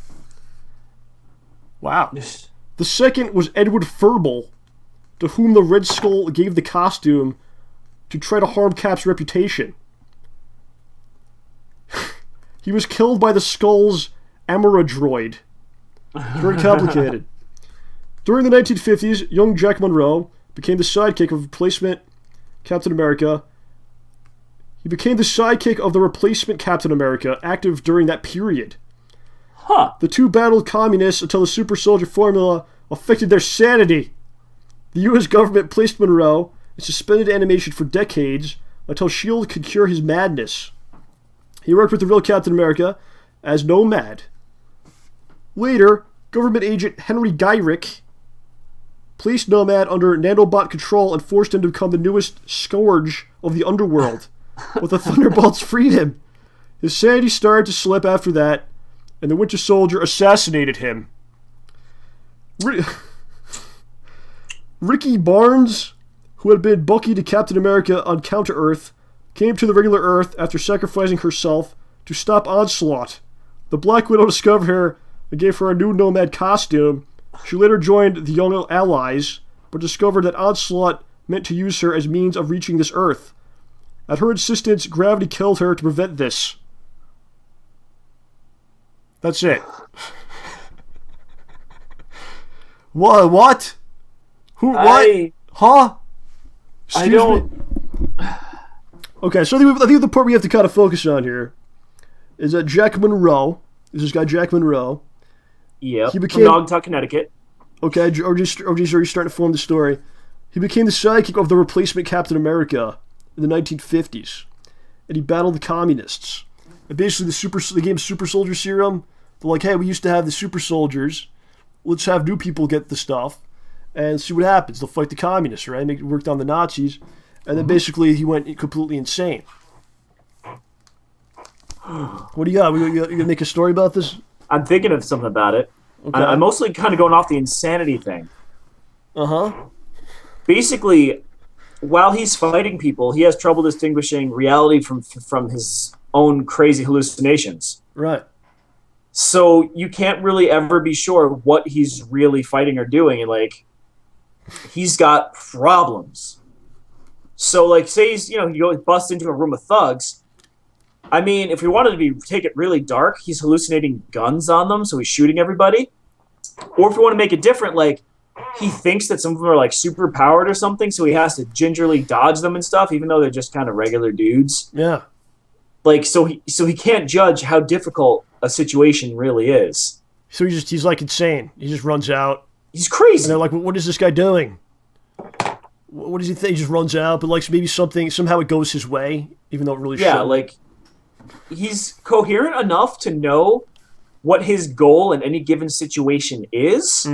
Wow. The second was Edward Furball, to whom the Red Skull gave the costume to try to harm Cap's reputation. He was killed by the Skull's Amara droid. It's very complicated. During the 1950s, young Jack Monroe became the sidekick of replacement Captain America. He became the sidekick of the replacement Captain America, active during that period. Huh. The two battled communists until the super soldier formula affected their sanity. The U.S. government placed Monroe in suspended animation for decades until S.H.I.E.L.D. could cure his madness. He worked with the real Captain America as Nomad. Later, government agent Henry Gyrick placed Nomad under nanobot control and forced him to become the newest scourge of the underworld. But the Thunderbolts freed him. His sanity started to slip after that, and the Winter Soldier assassinated him. Ricky Barnes, who had been Bucky to Captain America on Counter-Earth, came to the regular Earth after sacrificing herself to stop Onslaught. The Black Widow discovered her and gave her a new Nomad costume. She later joined the Young Allies, but discovered that Onslaught meant to use her as means of reaching this Earth. At her insistence, Gravity killed her to prevent this. That's it. What? Who? What? Huh? Excuse me? Okay, so I think the part we have to kind of focus on here is that Jack Monroe, this guy Jack Monroe. Yep, he became, from Dogtown, Connecticut. Okay, or just are you starting to form the story? He became the sidekick of the replacement Captain America in the 1950s, and he battled the communists. And basically, they gave him super soldier serum. They're like, hey, we used to have the super soldiers. Let's have new people get the stuff and see what happens. They'll fight the communists, right? Work on the Nazis. And then basically he went completely insane. What do you got? You gonna make a story about this? I'm thinking of something about it. Okay. I'm mostly kind of going off the insanity thing. Uh-huh. Basically, while he's fighting people, he has trouble distinguishing reality from his own crazy hallucinations. Right. So you can't really ever be sure what he's really fighting or doing. And, like, he's got problems. So, like, say he busts into a room of thugs. I mean, if we wanted to take it really dark, he's hallucinating guns on them, so he's shooting everybody. Or if we want to make it different, like, he thinks that some of them are, like, super powered or something, so he has to gingerly dodge them and stuff, even though they're just kind of regular dudes. Yeah. Like, so he can't judge how difficult a situation really is. So he's like insane. He just runs out. He's crazy. And they're like, what is this guy doing? What does he think? He just runs out, but like maybe somehow it goes his way, even though it really shouldn't. Yeah, like, he's coherent enough to know what his goal in any given situation is,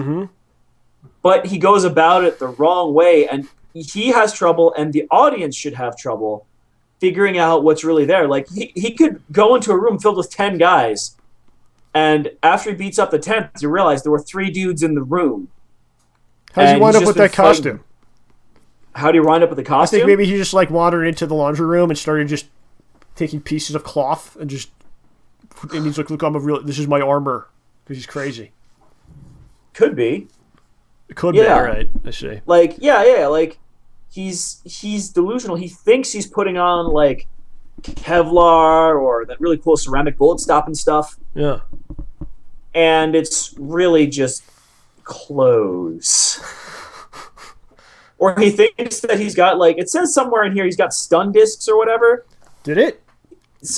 but he goes about it the wrong way, and he has trouble, and the audience should have trouble figuring out what's really there. Like, he could go into a room filled with 10 guys, and after he beats up the 10th, you realize there were 3 dudes in the room. How does he wind up with that costume? How do you wind up with the costume? I think maybe he just like wandered into the laundry room and started just taking pieces of cloth and he's like, look, this is my armor, because he's crazy. Could be. It could be, all right. I see. Like, yeah, like he's delusional. He thinks he's putting on like Kevlar or that really cool ceramic bullet stopping stuff. Yeah. And it's really just clothes. Or he thinks that he's got, like, it says somewhere in here he's got stun discs or whatever. Did it?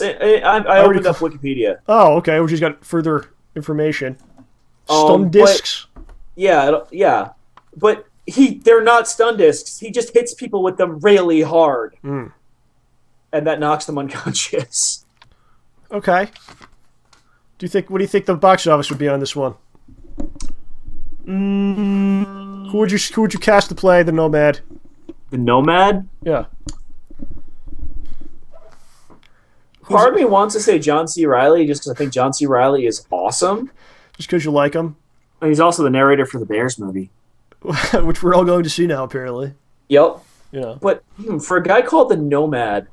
I opened up Wikipedia. Oh, okay. We just got further information. Stun discs? Yeah. But they're not stun discs. He just hits people with them really hard. Mm. And that knocks them unconscious. Okay. What do you think the box office would be on this one? Who would you cast to play the Nomad? The Nomad? Yeah. Part of me wants to say John C. Reilly just because I think John C. Reilly is awesome. Just because you like him? And he's also the narrator for the Bears movie. Which we're all going to see now, apparently. Yep. Yeah. But for a guy called the Nomad,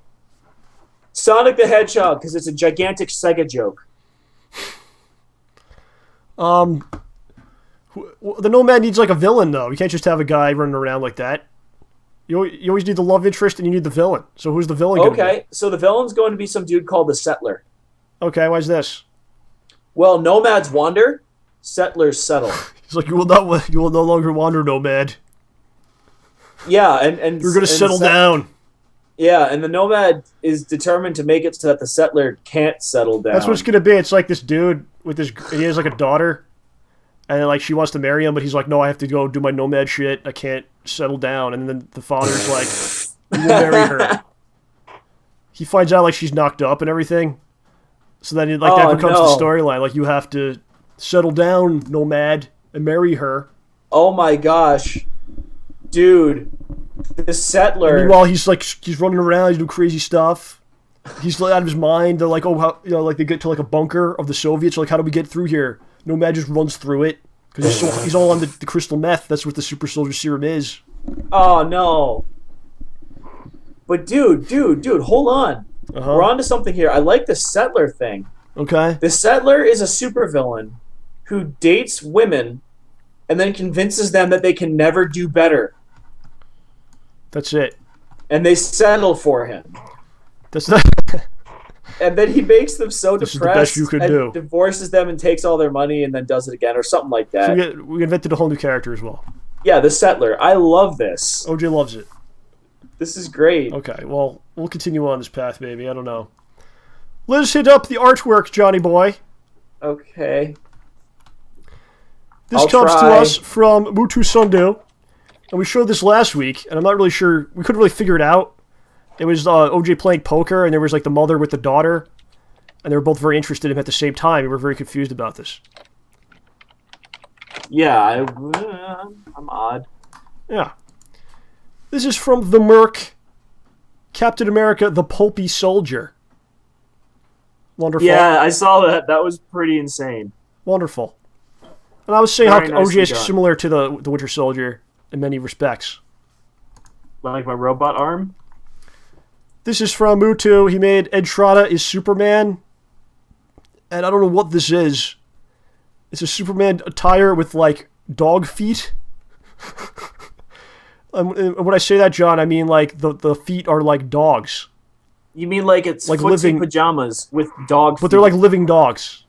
Sonic the Hedgehog, because it's a gigantic Sega joke. The Nomad needs like a villain, though. You can't just have a guy running around like that. You always need the love interest and you need the villain. So who's the villain going to be? Okay, so the villain's going to be some dude called the Settler. Okay, why's this? Well, nomads wander, settlers settle. He's like, you will no longer wander, Nomad. Yeah, and you're going to settle down. Yeah, and the Nomad is determined to make it so that the settler can't settle down. That's what it's going to be. It's like this dude he has like a daughter, and like she wants to marry him, but he's like, no, I have to go do my Nomad shit. I can't settle down. And then the father's like, you will marry her. He finds out like she's knocked up and everything. So then that becomes the storyline. Like, you have to settle down, Nomad, and marry her. Oh my gosh. Dude. The settler. And meanwhile, he's running around, he's doing crazy stuff. He's out of his mind. They're like, they get to like a bunker of the Soviets. Like, how do we get through here? Nomad just runs through it because he's all on the crystal meth. That's what the super soldier serum is. Oh no! But dude, hold on. Uh-huh. We're on to something here. I like the settler thing. Okay. The settler is a supervillain who dates women and then convinces them that they can never do better. That's it. And they settle for him. That's not. And then he makes them so this depressed is the best you could and do. Divorces them and takes all their money and then does it again or something like that. So we invented a whole new character as well. Yeah, the settler. I love this. OJ loves it. This is great. Okay, well, we'll continue on this path, maybe. I don't know. Let's hit up the artwork, Johnny boy. Okay. This comes to us from Mutu Sundu. And we showed this last week, and I'm not really sure. We couldn't really figure it out. It was OJ playing poker, and there was like the mother with the daughter, and they were both very interested in him at the same time. We were very confused about this. Yeah, I'm odd. Yeah. This is from the Merc, Captain America, the Pulpy Soldier. Wonderful. Yeah, I saw that. That was pretty insane. Wonderful. And I was saying how OJ is done. similar to the Winter Soldier in many respects. Like my robot arm? This is from Mutu. He made Ed Trotta is Superman. And I don't know what this is. It's a Superman attire with, like, dog feet. And when I say that, John, I mean, like, the feet are like dogs. You mean like it's like living pajamas with dog feet? But they're like living dogs.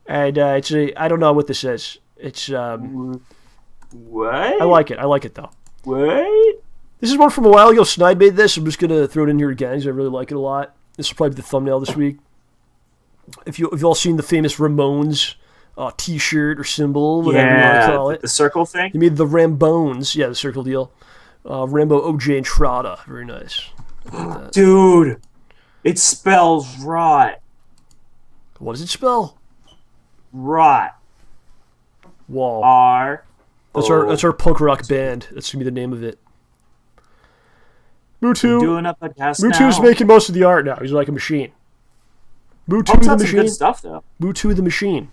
And I don't know what this is. It's, What? I like it, though. What? This is one from a while ago. Snyde made this. I'm just going to throw it in here again because I really like it a lot. This will probably be the thumbnail this week. If you've all seen the famous Ramones t-shirt or symbol, whatever you want to call it. The circle thing? He made the Rambones. Yeah, the circle deal. Rambo, OJ, and Trotta. Very nice. Dude, it spells rot. What does it spell? Rot. Wall. R. That's our punk rock band. That's gonna be the name of it. Mutu's making most of the art now. He's like a machine. Mutu the machine. Good stuff though. Mutu the machine.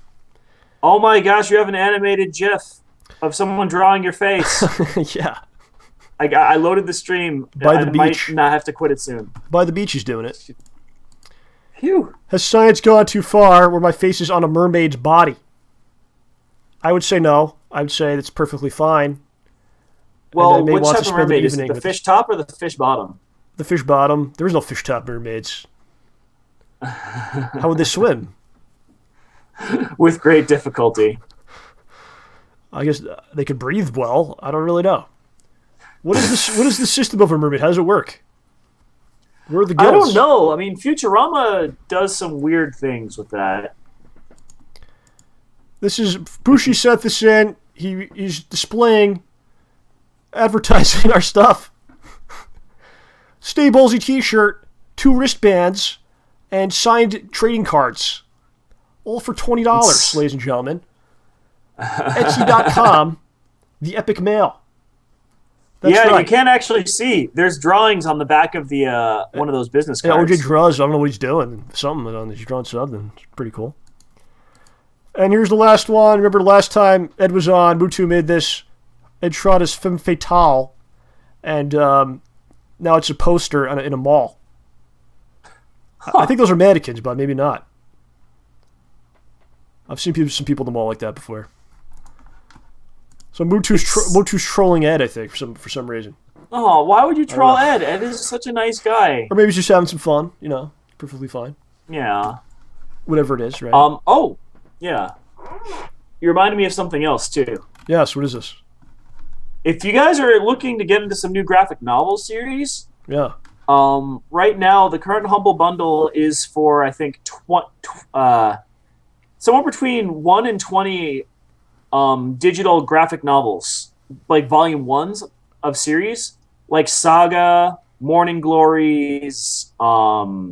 Oh my gosh, you have an animated GIF of someone drawing your face. Yeah. I loaded the stream. By the beach. Might not have to quit it soon. By the beach, he's doing it. Phew. Has science gone too far where my face is on a mermaid's body? I would say no. I'd say that's perfectly fine. Well, may which want type to of spend an mermaid? Is it evening the with fish top or the fish bottom? the fish bottom. There is no fish top mermaids. How would they swim? With great difficulty. I guess they could breathe well. I don't really know. What is the system of a mermaid? How does it work? Where are the gills? I don't know. I mean, Futurama does some weird things with that. This is Bushi sent this in. He's displaying, advertising our stuff. StayBallsy t-shirt, 2 wristbands, and signed trading cards. All for $20, ladies and gentlemen. Etsy.com, the Epic Mail. That's right. You can't actually see. There's drawings on the back of the one of those business Yeah, cards. OJ draws. I don't know what he's doing. Something on. He's drawing something. It's pretty cool. And here's the last one. Remember last time Ed was on, Mutu made this. Ed Trotta's Femme Fatale. And now it's a poster in a mall. I think those are mannequins, but maybe not. I've seen some people in the mall like that before. So Mutu's trolling Ed, I think, for some reason. Oh, why would you troll Ed? Ed is such a nice guy. Or maybe he's just having some fun, perfectly fine. Yeah. Whatever it is, right? Oh, yeah. You reminded me of something else, too. Yes, what is this? If you guys are looking to get into some new graphic novel series, yeah. Right now the current Humble Bundle is for, I think, somewhere between 1 and 20 digital graphic novels, like volume 1s of series, like Saga, Morning Glories, what's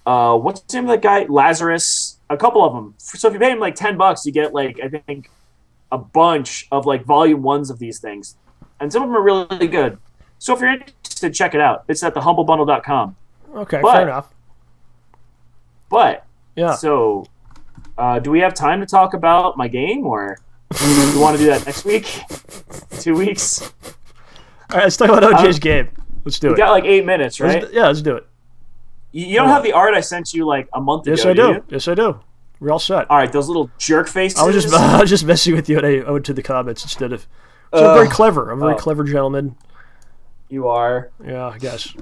the name of that guy? Lazarus, a couple of them. So if you pay him like $10, you get like, I think, a bunch of like volume 1s of these things. And some of them are really good. So if you're interested, check it out. It's at thehumblebundle.com. Okay, fair enough. But, yeah. So, do we have time to talk about my game, or do you want to do that next week? 2 weeks? All right, let's talk about OJ's game. Let's do it. We got like 8 minutes, right? Let's do it. You don't have the art I sent you like a month ago, Yes, I do. You? Yes, I do. We're all set. All right, those little jerk faces. I was just messing with you, and I went to the comments instead of. So I'm very clever. I'm a very clever gentleman. You are. Yeah, I guess.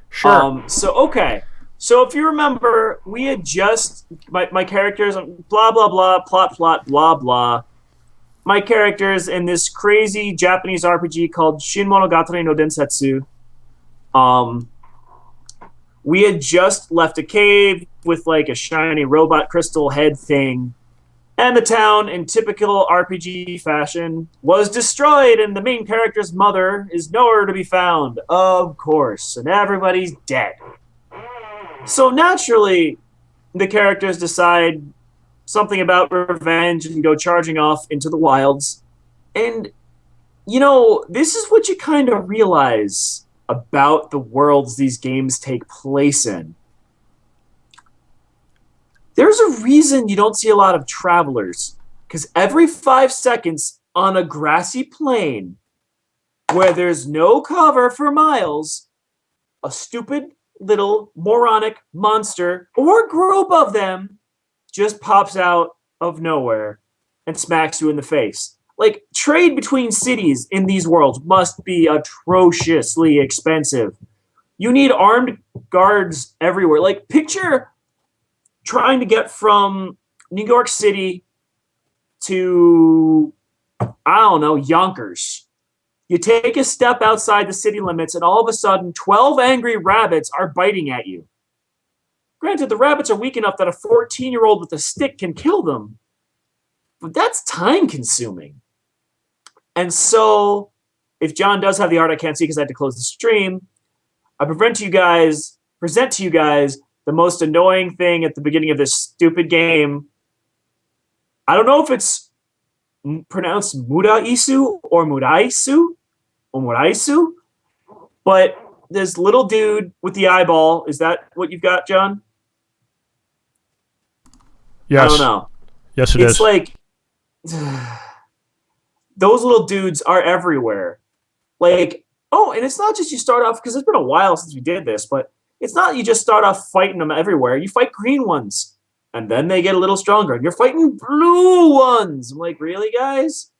Sure. So if you remember, we had just my characters, blah blah blah, plot blah blah. My characters in this crazy Japanese RPG called Shin Monogatari no Densetsu. We had just left a cave with like a shiny robot crystal head thing, and the town, in typical RPG fashion, was destroyed, and the main character's mother is nowhere to be found, of course, and everybody's dead. So naturally, the characters decide something about revenge and go charging off into the wilds. And, this is what you kind of realize about the worlds these games take place in. There's a reason you don't see a lot of travelers, because every 5 seconds on a grassy plain where there's no cover for miles, a stupid little moronic monster or group of them just pops out of nowhere and smacks you in the face. Like, trade between cities in these worlds must be atrociously expensive. You need armed guards everywhere. Like, picture trying to get from New York City to, I don't know, Yonkers. You take a step outside the city limits, and all of a sudden, 12 angry rabbits are biting at you. Granted, the rabbits are weak enough that a 14-year-old with a stick can kill them, but that's time-consuming. And so, if John does have the art I can't see because I had to close the stream, I present to you guys the most annoying thing at the beginning of this stupid game. I don't know if it's pronounced Muraisu or Muraisu, but this little dude with the eyeball, is that what you've got, John? Yes. I don't know. Yes, it is. It's like those little dudes are everywhere. Like, and it's not just you start off, because it's been a while since we did this, but it's not you just start off fighting them everywhere. You fight green ones. And then they get a little stronger, and you're fighting blue ones. I'm like, really, guys?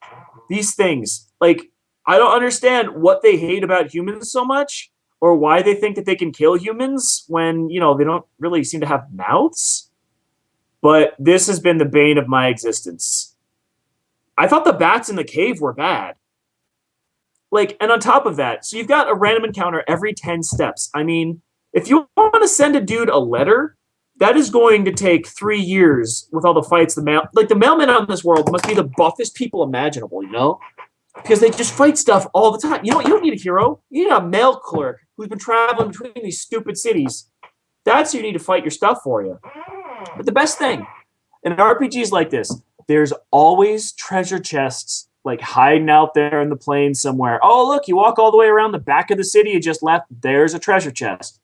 These things, like, I don't understand what they hate about humans so much, or why they think that they can kill humans when, they don't really seem to have mouths. But this has been the bane of my existence. I thought the bats in the cave were bad. Like, and on top of that, so you've got a random encounter every 10 steps. I mean, if you want to send a dude a letter, that is going to take 3 years with all the fights. The mailmen on this world must be the buffest people imaginable, because they just fight stuff all the time. You know what? You don't need a hero. You need a mail clerk who's been traveling between these stupid cities. That's who you need to fight your stuff for you. But the best thing in RPGs like this, there's always treasure chests like hiding out there in the plains somewhere. Oh, look, you walk all the way around the back of the city you just left. There's a treasure chest.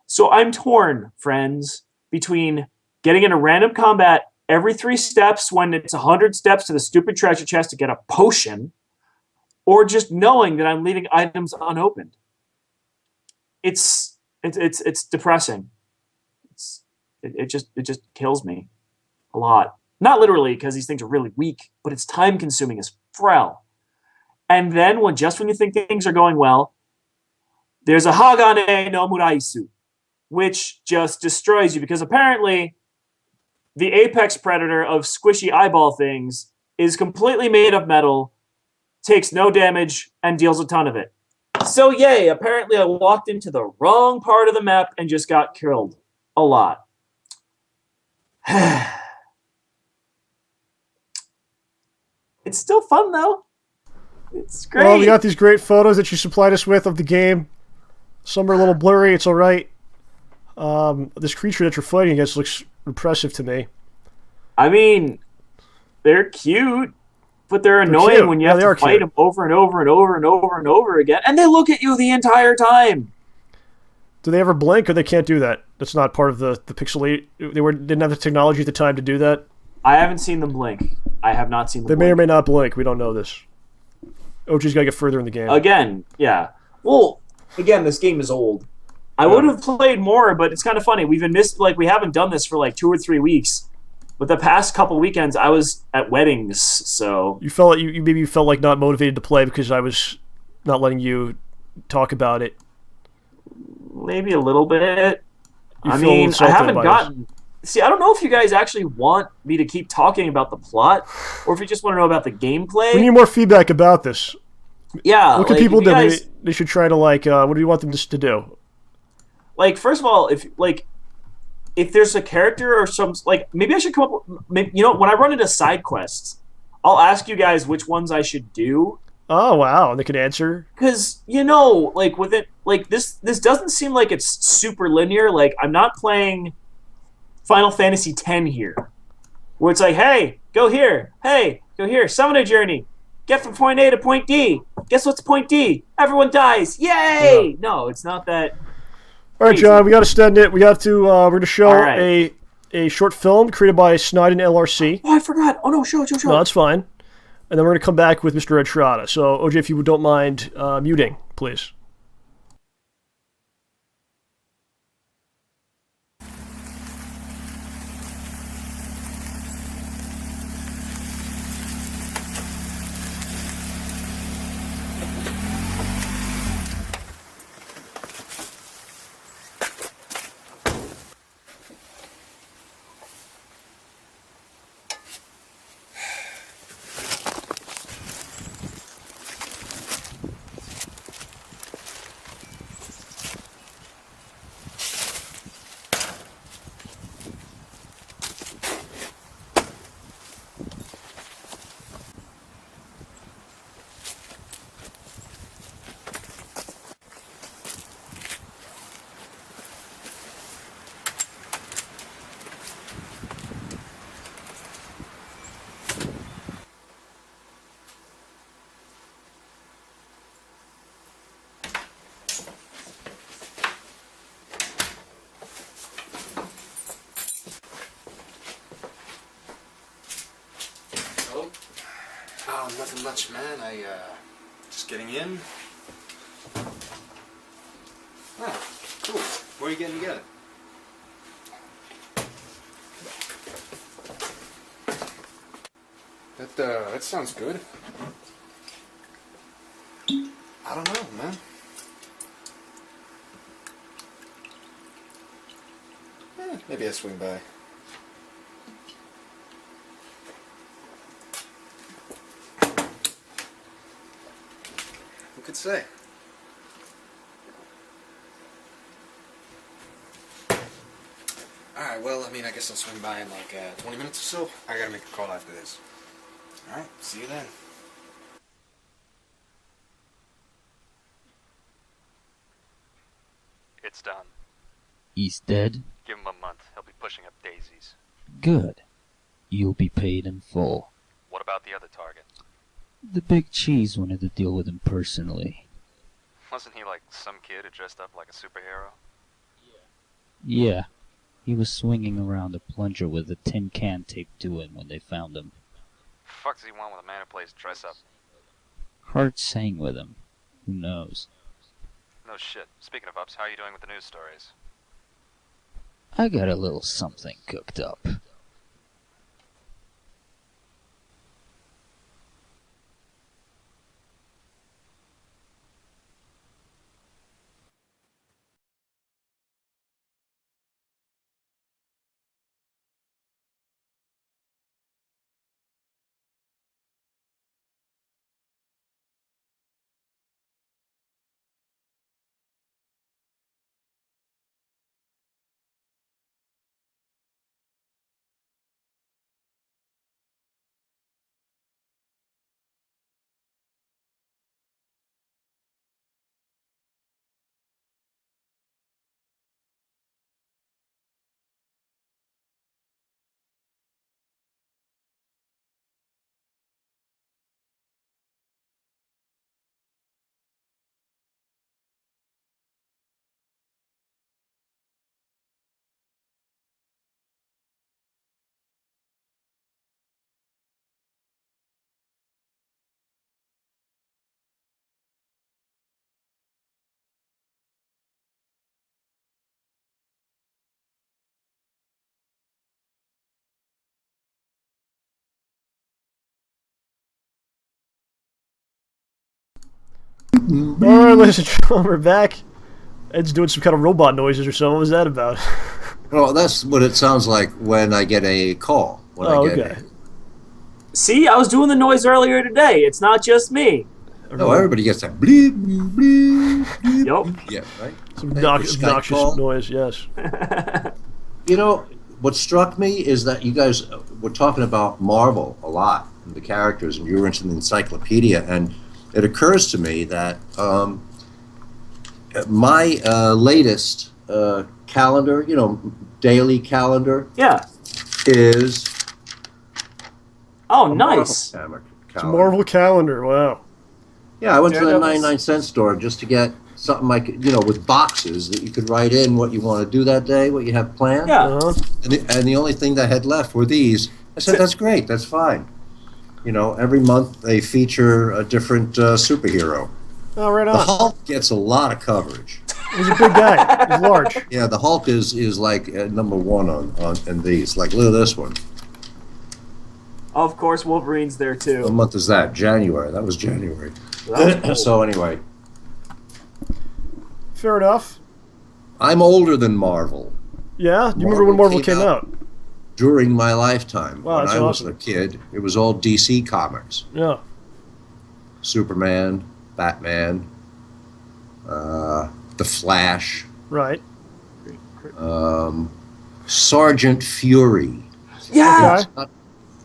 So I'm torn, friends, between getting into random combat every 3 steps when it's 100 steps to the stupid treasure chest to get a potion, or just knowing that I'm leaving items unopened. It's depressing. It just kills me a lot. Not literally, because these things are really weak, but it's time consuming as frell. And then when you think things are going well, there's a Hagane no Muraisu, which just destroys you, because apparently the apex predator of squishy eyeball things is completely made of metal, takes no damage, and deals a ton of it. So yay, apparently I walked into the wrong part of the map and just got killed a lot. It's still fun, though. It's great. Well, we got these great photos that you supplied us with of the game. Some are a little blurry. It's all right. This creature that you're fighting against looks impressive to me. I mean, they're cute, but they're annoying when you have to fight them over and over and over and over and over again, and they look at you the entire time. Do they ever blink, or they can't do that? That's not part of the pixelate. Didn't have the technology at the time to do that. I haven't seen them blink. I have not seen them blink. They may or may not blink. We don't know this. OG's got to get further in the game. Again, yeah. Well, again, this game is old. I would have played more, but it's kind of funny. We've been we haven't done this for like 2 or 3 weeks. But the past couple weekends, I was at weddings, so you felt like you felt like not motivated to play because I was not letting you talk about it. Maybe a little bit. I mean, I haven't gotten. See, I don't know if you guys actually want me to keep talking about the plot, or if you just want to know about the gameplay. We need more feedback about this. Yeah. What can people do? They should try to what do you want them to do? Like, first of all, if there's a character or some, maybe I should come up with, when I run into side quests, I'll ask you guys which ones I should do. Oh, wow. And they can answer? Because, with it, this doesn't seem like it's super linear. Like, I'm not playing Final Fantasy X here, where it's like, hey, go here. Hey, go here. Summon a journey. Get from point A to point D. Guess what's point D? Everyone dies. Yay! Yeah. No, it's not that. All right, John, we got to stand it. We have to. We're going to show a short film created by Snyde and LRC. Oh, I forgot. Oh no, show. No, that's fine. And then we're going to come back with Mr. Ed Trotta. So, OJ, if you don't mind muting, please. Oh, nothing much, man. Just getting in. Oh, cool. Where are you getting together? That sounds good. I don't know, man. Maybe I swing by. Who could say? Alright, well, I mean, I guess I'll swing by in like 20 minutes or so. I gotta make a call after this. Alright, see you then. It's done. He's dead? Give him a month. He'll be pushing up daisies. Good. You'll be paid in full. What about the other target? The big cheese wanted to deal with him personally. Wasn't he like some kid who dressed up like a superhero? Yeah. He was swinging around a plunger with a tin can taped to him when they found him. Fuck does he want with a man who plays dress up? Hard saying with him. Who knows? No shit. Speaking of ups, how are you doing with the news stories? I got a little something cooked up. Alright, ladies and gentlemen, we're back. Ed's doing some kind of robot noises or something. What was that about? Well, that's what it sounds like when I get a call. Okay. See, I was doing the noise earlier today. It's not just me. No, everybody gets that bleep, bleep, bleep. Yep. Yeah, right? Some Hey, obnoxious call. noise, yes. You know, what struck me is that you guys were talking about Marvel a lot, and the characters, and you were into the encyclopedia, and it occurs to me that my latest calendar, daily calendar, Yeah. is Oh, a nice. Marvel It's a Marvel calendar, wow. Yeah, I went to the Daredevil's. 99-cent store just to get something I could, with boxes that you could write in what you want to do that day, what you have planned. Yeah. Uh-huh. And the only thing that had left were these. I said, that's great, that's fine. Every month they feature a different superhero. Oh, right The on. Hulk gets a lot of coverage. He's a big guy. He's large. Yeah, the Hulk is like number one on these. Like, look at this one. Of course, Wolverine's there What too. month is that? January. That was January. That was cool. So anyway, Fair enough. I'm older than Marvel. Yeah? Do you remember when Marvel came out? During my lifetime, Wow, when that's I was awesome. a kid, it was all DC comics. Yeah. Superman, Batman, The Flash, Right. Sergeant Fury. Yeah, Okay.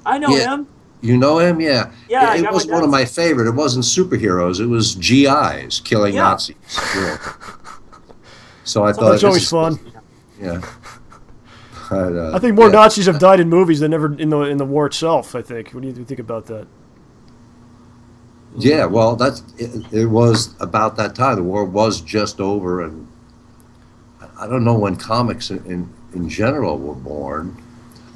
I know Yeah. him. You know him? Yeah. Yeah, I It got was my one of dad's- my favorite. It wasn't superheroes. It was GIs killing Yeah. Nazis. Yeah. So I thought That's always this is- fun. Yeah. But, I think more yeah. Nazis have died in movies than ever in the war itself, I think. What do you think about that? Yeah, well, it was about that time. The war was just over, and I don't know when comics in general were born,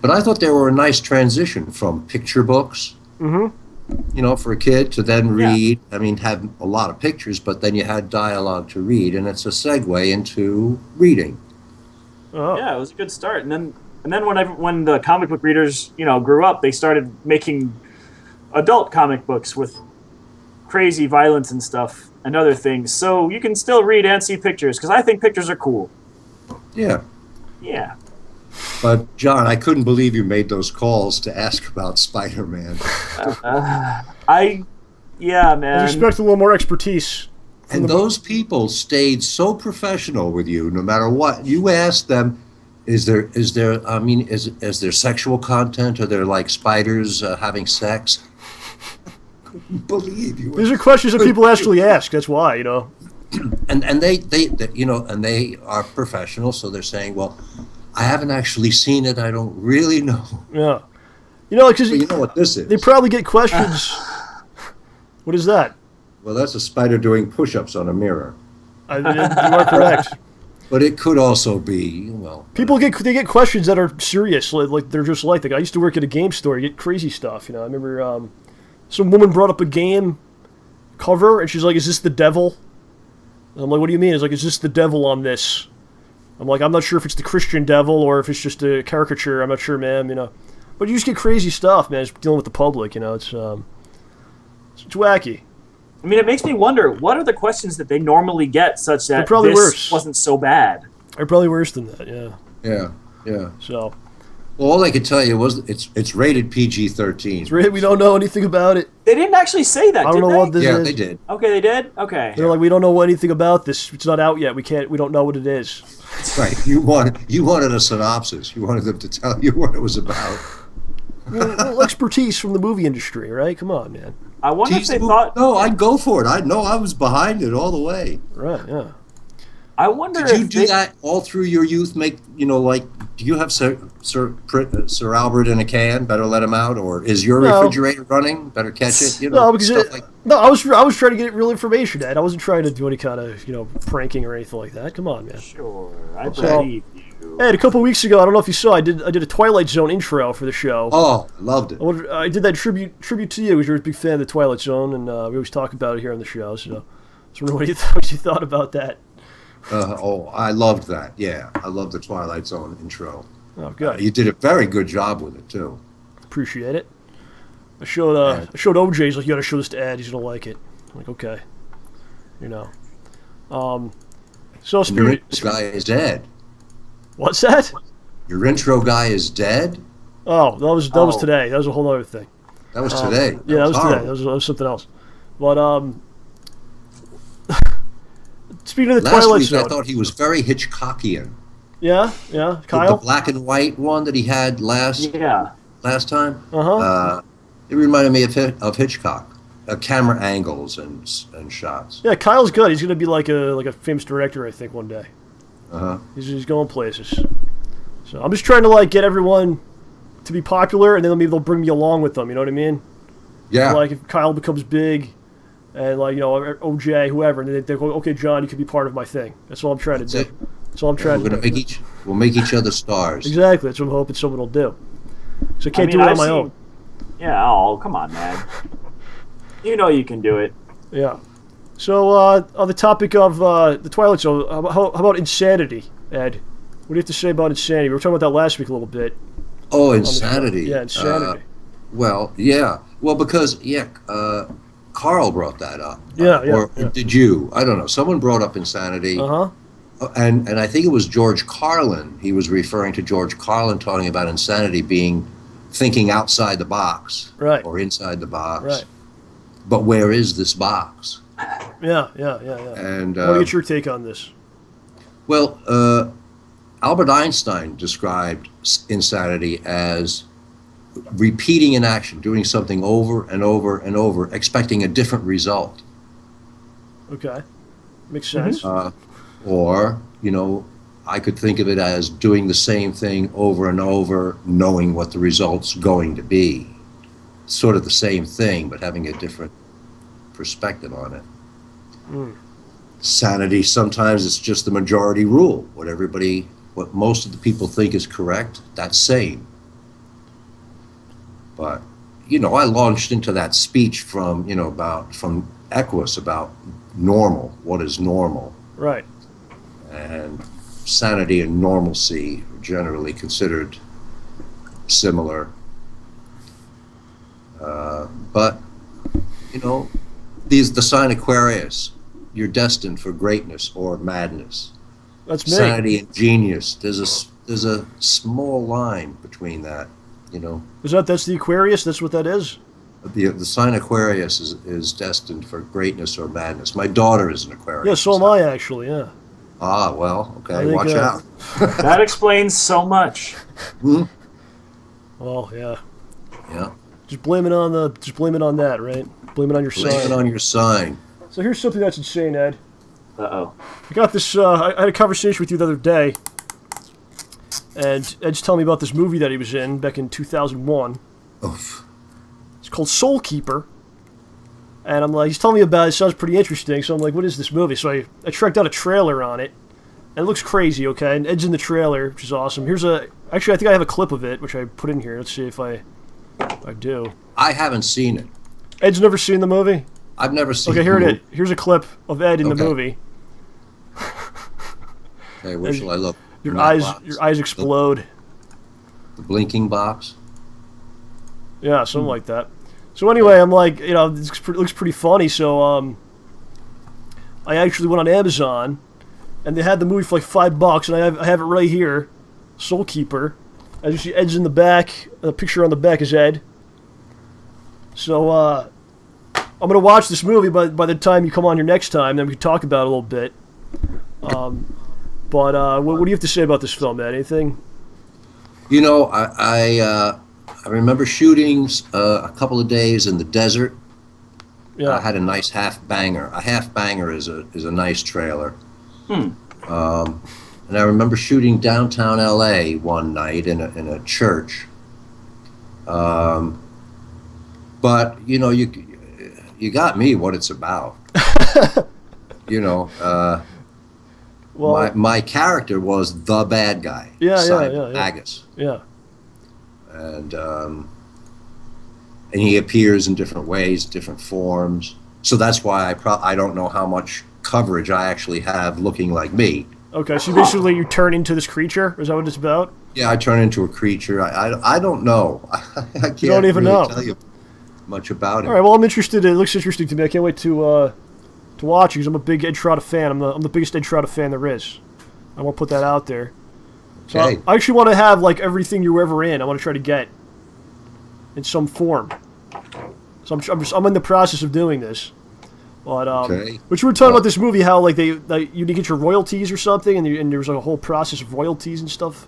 but I thought they were a nice transition from picture books, for a kid to then read. I mean, have a lot of pictures, but then you had dialogue to read, and it's a segue into reading. Oh. Yeah, it was a good start. And then when the comic book readers, grew up, they started making adult comic books with crazy violence and stuff and other things. So you can still read and see pictures, because I think pictures are cool. Yeah. Yeah. But, John, I couldn't believe you made those calls to ask about Spider-Man. Yeah, man. I expect a little more expertise. And those people stayed so professional with you, no matter what. You asked them, is there sexual content? Are there, like, spiders having sex? Couldn't believe you. These are questions that people actually ask. That's why, you know. And they you know, and they are professional, so they're saying, well, I haven't actually seen it. I don't really know. Yeah. You know, because you know what this is. They probably get questions. What is that? Well, that's a spider doing push-ups on a mirror. You are correct. But it could also be, well... People get questions that are serious, like they're just like that. I used to work at a game store. You get crazy stuff, you know. I remember some woman brought up a game cover, and she's like, is this the devil? And I'm like, what do you mean? It's like, is this the devil on this? I'm like, I'm not sure if it's the Christian devil or if it's just a caricature. I'm not sure, ma'am, you know. But you just get crazy stuff, man. It's dealing with the public, you know. It's wacky. I mean, it makes me wonder, what are the questions that they normally get such that probably this worse. wasn't so bad? They're probably worse than that, yeah. Yeah. So... Well, all I could tell you was it's rated PG-13. It's rated, we don't know anything about it. They didn't actually say that, I don't know what this is. Yeah, they did. Okay, they did? Okay. They're like, we don't know anything about this. It's not out yet. We don't know what it is. Right. You wanted a synopsis. You wanted them to tell you what it was about. Well, expertise from the movie industry, right? Come on, man. I wonder if they thought... No, I'd go for it. I was behind it all the way. Right, yeah. I wonder Did you do that all through your youth? Make, you know, like, do you have Sir Albert in a can? Better let him out, or is your refrigerator running? Better catch it. You know, no, because I was trying to get real information, Dad. I wasn't trying to do any kind of pranking or anything like that. Come on, man. Sure, I believe you. Hey, a couple weeks ago, I don't know if you saw, I did a Twilight Zone intro for the show. Oh, I loved it. I did that tribute to you, because you're a big fan of the Twilight Zone, and we always talk about it here on the show. So, what you thought about that? I loved that. Yeah, I loved the Twilight Zone intro. Oh, good. You did a very good job with it too. Appreciate it. I showed OJ. He's like, you got to show this to Ed. He's gonna like it. I'm like, okay. You know. So your intro guy is dead. What's that? Your intro guy is dead. Oh, that was today. That was a whole other thing. That was today. Yeah, that was today. That was something else. But speaking of the Twilight Zone, I thought he was very Hitchcockian. Yeah, Kyle. The black and white one that he had last time. Uh-huh. It reminded me of Hitchcock. Camera angles and shots. Yeah, Kyle's good. He's gonna be like a famous director, I think, one day. Uh-huh. He's going places. So I'm just trying to get everyone to be popular, and then maybe they'll bring me along with them. You know what I mean? Yeah. So, like if Kyle becomes big, and OJ, whoever, and they go, okay, John, you can be part of my thing. That's all I'm trying to do. That's all I'm trying to do. We'll make each other stars. Exactly. That's what I'm hoping someone will do. So I can't do it on my own. Yeah. Oh, come on, man. You know you can do it. Yeah. So on the topic of the Twilight Zone, how about insanity, Ed? What do you have to say about insanity? We were talking about that last week a little bit. Oh, insanity. Yeah, insanity. Well, because Carl brought that up. Or did you? I don't know. Someone brought up insanity. Uh-huh. And I think it was George Carlin. He was referring to George Carlin talking about insanity being thinking outside the box. Right. Or inside the box. Right. But where is this box? Yeah. And I want to get your take on this. Well, Albert Einstein described insanity as repeating an action, doing something over and over and over, expecting a different result. Okay. Makes sense. Or, I could think of it as doing the same thing over and over, knowing what the result's going to be. Sort of the same thing, but having a different perspective on it. Sanity, sometimes it's just the majority rule. What most of the people think is correct, that's sane. But, I launched into that speech from Equus about normal, what is normal. Right. And sanity and normalcy are generally considered similar. But, you know, the sign Aquarius, you're destined for greatness or madness. That's me. Sanity and genius. There's a small line between that, you know. That's the Aquarius? That's what that is? The sign Aquarius is destined for greatness or madness. My daughter is an Aquarius. Yeah, so am I, actually, yeah. Ah, well, okay, think, watch out. That explains so much. Hmm? Well, yeah. Yeah. Just blame it on that, right? Blame it on your sign. Blame it on your sign. So here's something that's insane, Ed. Uh-oh. I got this, I had a conversation with you the other day, and Ed's telling me about this movie that he was in back in 2001. Oof. It's called Soul Keeper. And I'm like, he's telling me about it, sounds pretty interesting, so I'm like, what is this movie? So I tracked out a trailer on it, and it looks crazy, okay? And Ed's in the trailer, which is awesome. Actually, I think I have a clip of it, which I put in here. Let's see if I do. I haven't seen it. Ed's never seen the movie? I've never seen Okay, it. here it is. Here's a clip of Ed in the Okay. movie. Okay, where shall I look? Your In that eyes box? explode. The blinking box? Yeah, something like that. So anyway, I'm like, you know, this looks pretty funny. So I actually went on Amazon, and they had the movie for like $5, and I have it right here, Soul Keeper. As you see, Ed's in the back. The picture on the back is Ed. So I'm gonna watch this movie. By the time you come on here next time, then we can talk about it a little bit. But what do you have to say about this film, Ed? Anything? You know, I remember shooting a couple of days in the desert. Yeah. I had a nice half banger. A half banger is a nice trailer. And I remember shooting downtown L.A. one night in a church. But you know, you got me what it's about. You know, well, my character was the bad guy. Simon Agus. Yeah. And he appears in different ways, different forms. So that's why I don't know how much coverage I actually have looking like me. Okay, so basically you turn into this creature? Is that what it's about? Yeah, I turn into a creature. I don't know. I can't don't even really know. tell you much about it. All right, well, I'm interested. It looks interesting to me. I can't wait to watch it because I'm a big Ed Trotta fan. I'm the biggest Ed Trotta fan there is. I want to put that out there. So Okay. I actually want to have like everything you were ever in. I want to try to get in some form. So I'm in the process of doing this. But Okay. but you were talking about this movie, how like you need to get your royalties or something, and there was like a whole process of royalties and stuff.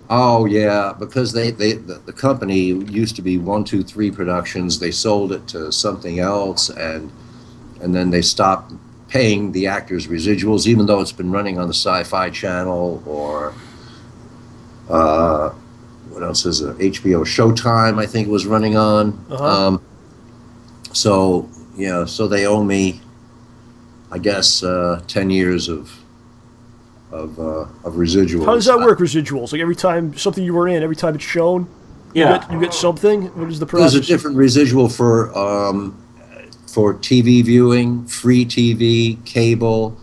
Oh yeah, because the company used to be 123 Productions. They sold it to something else, and then they stopped paying the actors residuals, even though it's been running on the Sci-Fi Channel or what else is it? HBO Showtime, I think it was running on. So yeah, so they owe me, I guess, 10 years of residuals. How does that work, residuals? Like every time something you were in, every time it's shown, you get something? What is the process? There's a different residual for TV viewing, free TV, cable,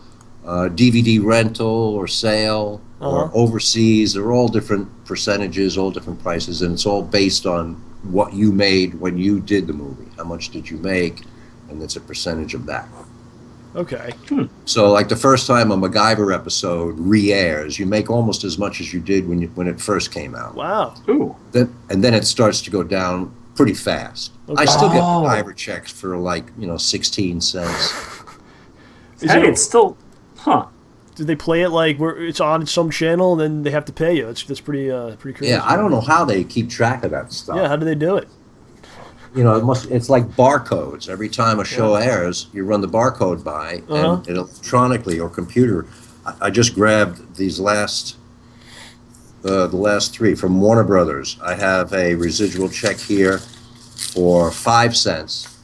DVD rental or sale, or overseas. They're all different percentages, all different prices, and it's all based on what you made when you did the movie. How much did you make? And it's a percentage of that. Okay. So, like the first time a MacGyver episode re-airs, you make almost as much as you did when it first came out. Wow. Ooh. And then it starts to go down pretty fast. Okay. I still get MacGyver checks for 16 cents. It's still, Did they play it like where it's on some channel and then they have to pay you? That's pretty crazy. Yeah, I don't know how they keep track of that stuff. Yeah, how do they do it? You know, it's like barcodes. Every time a show airs, you run the barcode by, and it electronically or computer. I just grabbed these the last three from Warner Brothers. I have a residual check here for 5 cents.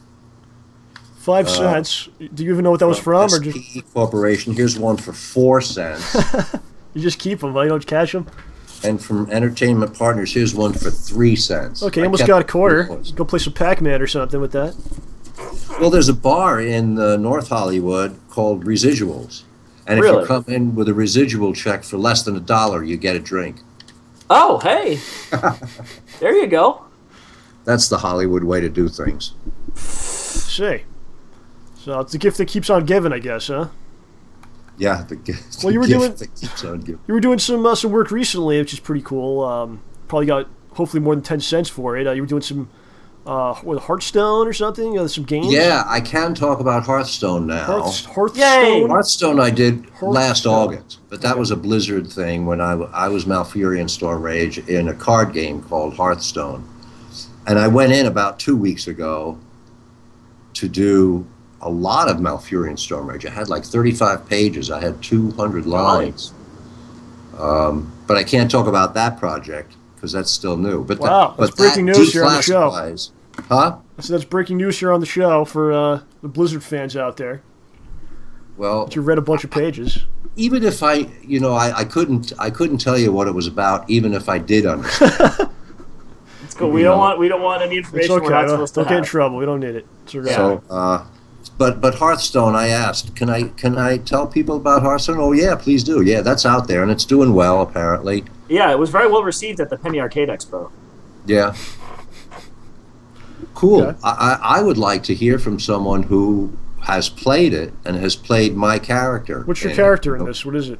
5 cents. Do you even know what that was from, or just SP Corporation. Here's one for 4 cents. you just keep them? You don't cash them? And from Entertainment Partners, here's one for 3 cents. Okay, I almost kept got a the quarter. coupons. Go play some Pac-Man or something with that. Well, there's a bar in North Hollywood called Residuals. And if Really? you come in with a residual check for less than $1, you get a drink. Oh, hey. There you go. That's the Hollywood way to do things. See. So it's a gift that keeps on giving, I guess, huh? Yeah, Well, you were gift that keeps on giving. You were doing some work recently, which is pretty cool. Probably got hopefully more than 10 cents for it. You were doing some Hearthstone or something, some games. Yeah, I can talk about Hearthstone now. Hearthstone. Yay! Hearthstone I did last Hearthstone. August, but that was a Blizzard thing when I was Malfurion Stormrage in a card game called Hearthstone. And I went in about 2 weeks ago to do a lot of Malfurion Stormrage. I had like 35 pages. I had 200 lines. But I can't talk about that project because that's still new. But wow, that's breaking news here on the show. Huh? So that's breaking news here on the show for the Blizzard fans out there. Well, that you read a bunch of pages. Even if I couldn't tell you what it was about, even if I did understand. It's cool. We don't want any information it's okay. we're not supposed to don't have. Get in trouble. We don't need it. So, but Hearthstone, I asked, can I tell people about Hearthstone? Oh yeah, please do. Yeah, that's out there and it's doing well apparently. Yeah, it was very well received at the Penny Arcade Expo. Yeah. Cool. Okay. I would like to hear from someone who has played it and has played my character. What's your character in this? What is it?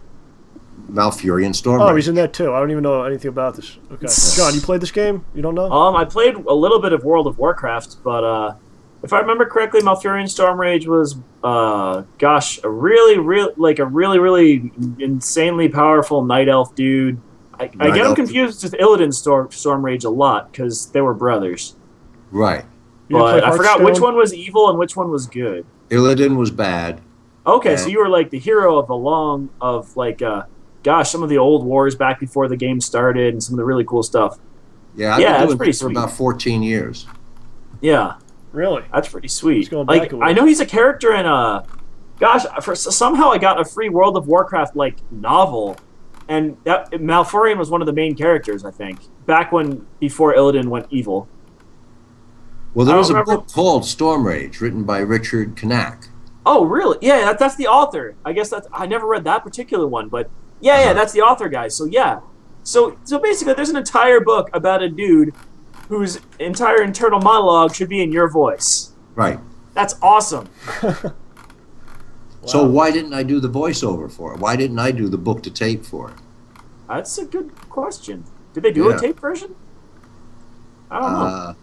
Malfurion Stormrage. Oh, he's in that too. I don't even know anything about this. Okay, John, you played this game? You don't know? I played a little bit of World of Warcraft, but if I remember correctly, Malfurion Stormrage was, a really insanely powerful night elf dude. I get him confused with Illidan Stormrage a lot because they were brothers. Right. But I forgot which one was evil and which one was good. Illidan was bad. Okay, so you were like the hero of some of the old wars back before the game started and some of the really cool stuff. Yeah, that's pretty for sweet. about 14 years. Yeah. Really? That's pretty sweet. Back I know he's a character in somehow I got a free World of Warcraft novel, and that Malfurion was one of the main characters, I think, before Illidan went evil. Well, there was a book called Stormrage written by Richard Knack. Oh, really? Yeah, that's the author. I guess I never read that particular one, but yeah, that's the author guy. So yeah, so basically, there's an entire book about a dude whose entire internal monologue should be in your voice. Right. That's awesome. Wow. So why didn't I do the voiceover for it? Why didn't I do the book to tape for it? That's a good question. Did they do a tape version? I don't know.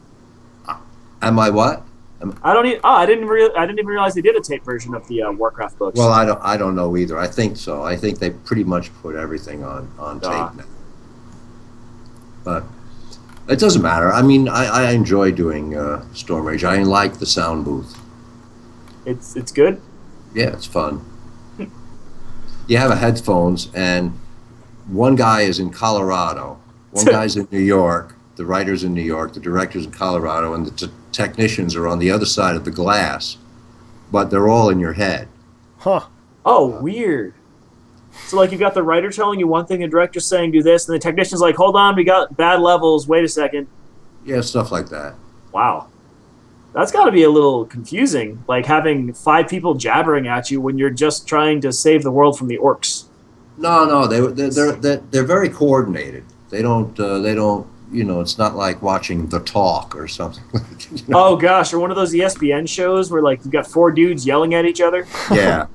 Am I what? I didn't even realize they did a tape version of the Warcraft books. Well, I don't know either. I think so. I think they pretty much put everything on tape now. But it doesn't matter. I mean, I enjoy doing Stormrage. I like the sound booth. It's good? Yeah, it's fun. You have headphones, and one guy is in Colorado, one guy's in New York, the writer's in New York, the director's in Colorado, and the technicians are on the other side of the glass, but they're all in your head. Huh. Oh, weird. So, you got the writer telling you one thing, the director saying do this, and the technician's like, hold on, we got bad levels, wait a second. Yeah, stuff like that. Wow. That's got to be a little confusing, having 5 people jabbering at you when you're just trying to save the world from the orcs. No, they're very coordinated. They don't, it's not like watching The Talk or something. Oh, gosh, or one of those ESPN shows where, you've got 4 dudes yelling at each other? Yeah.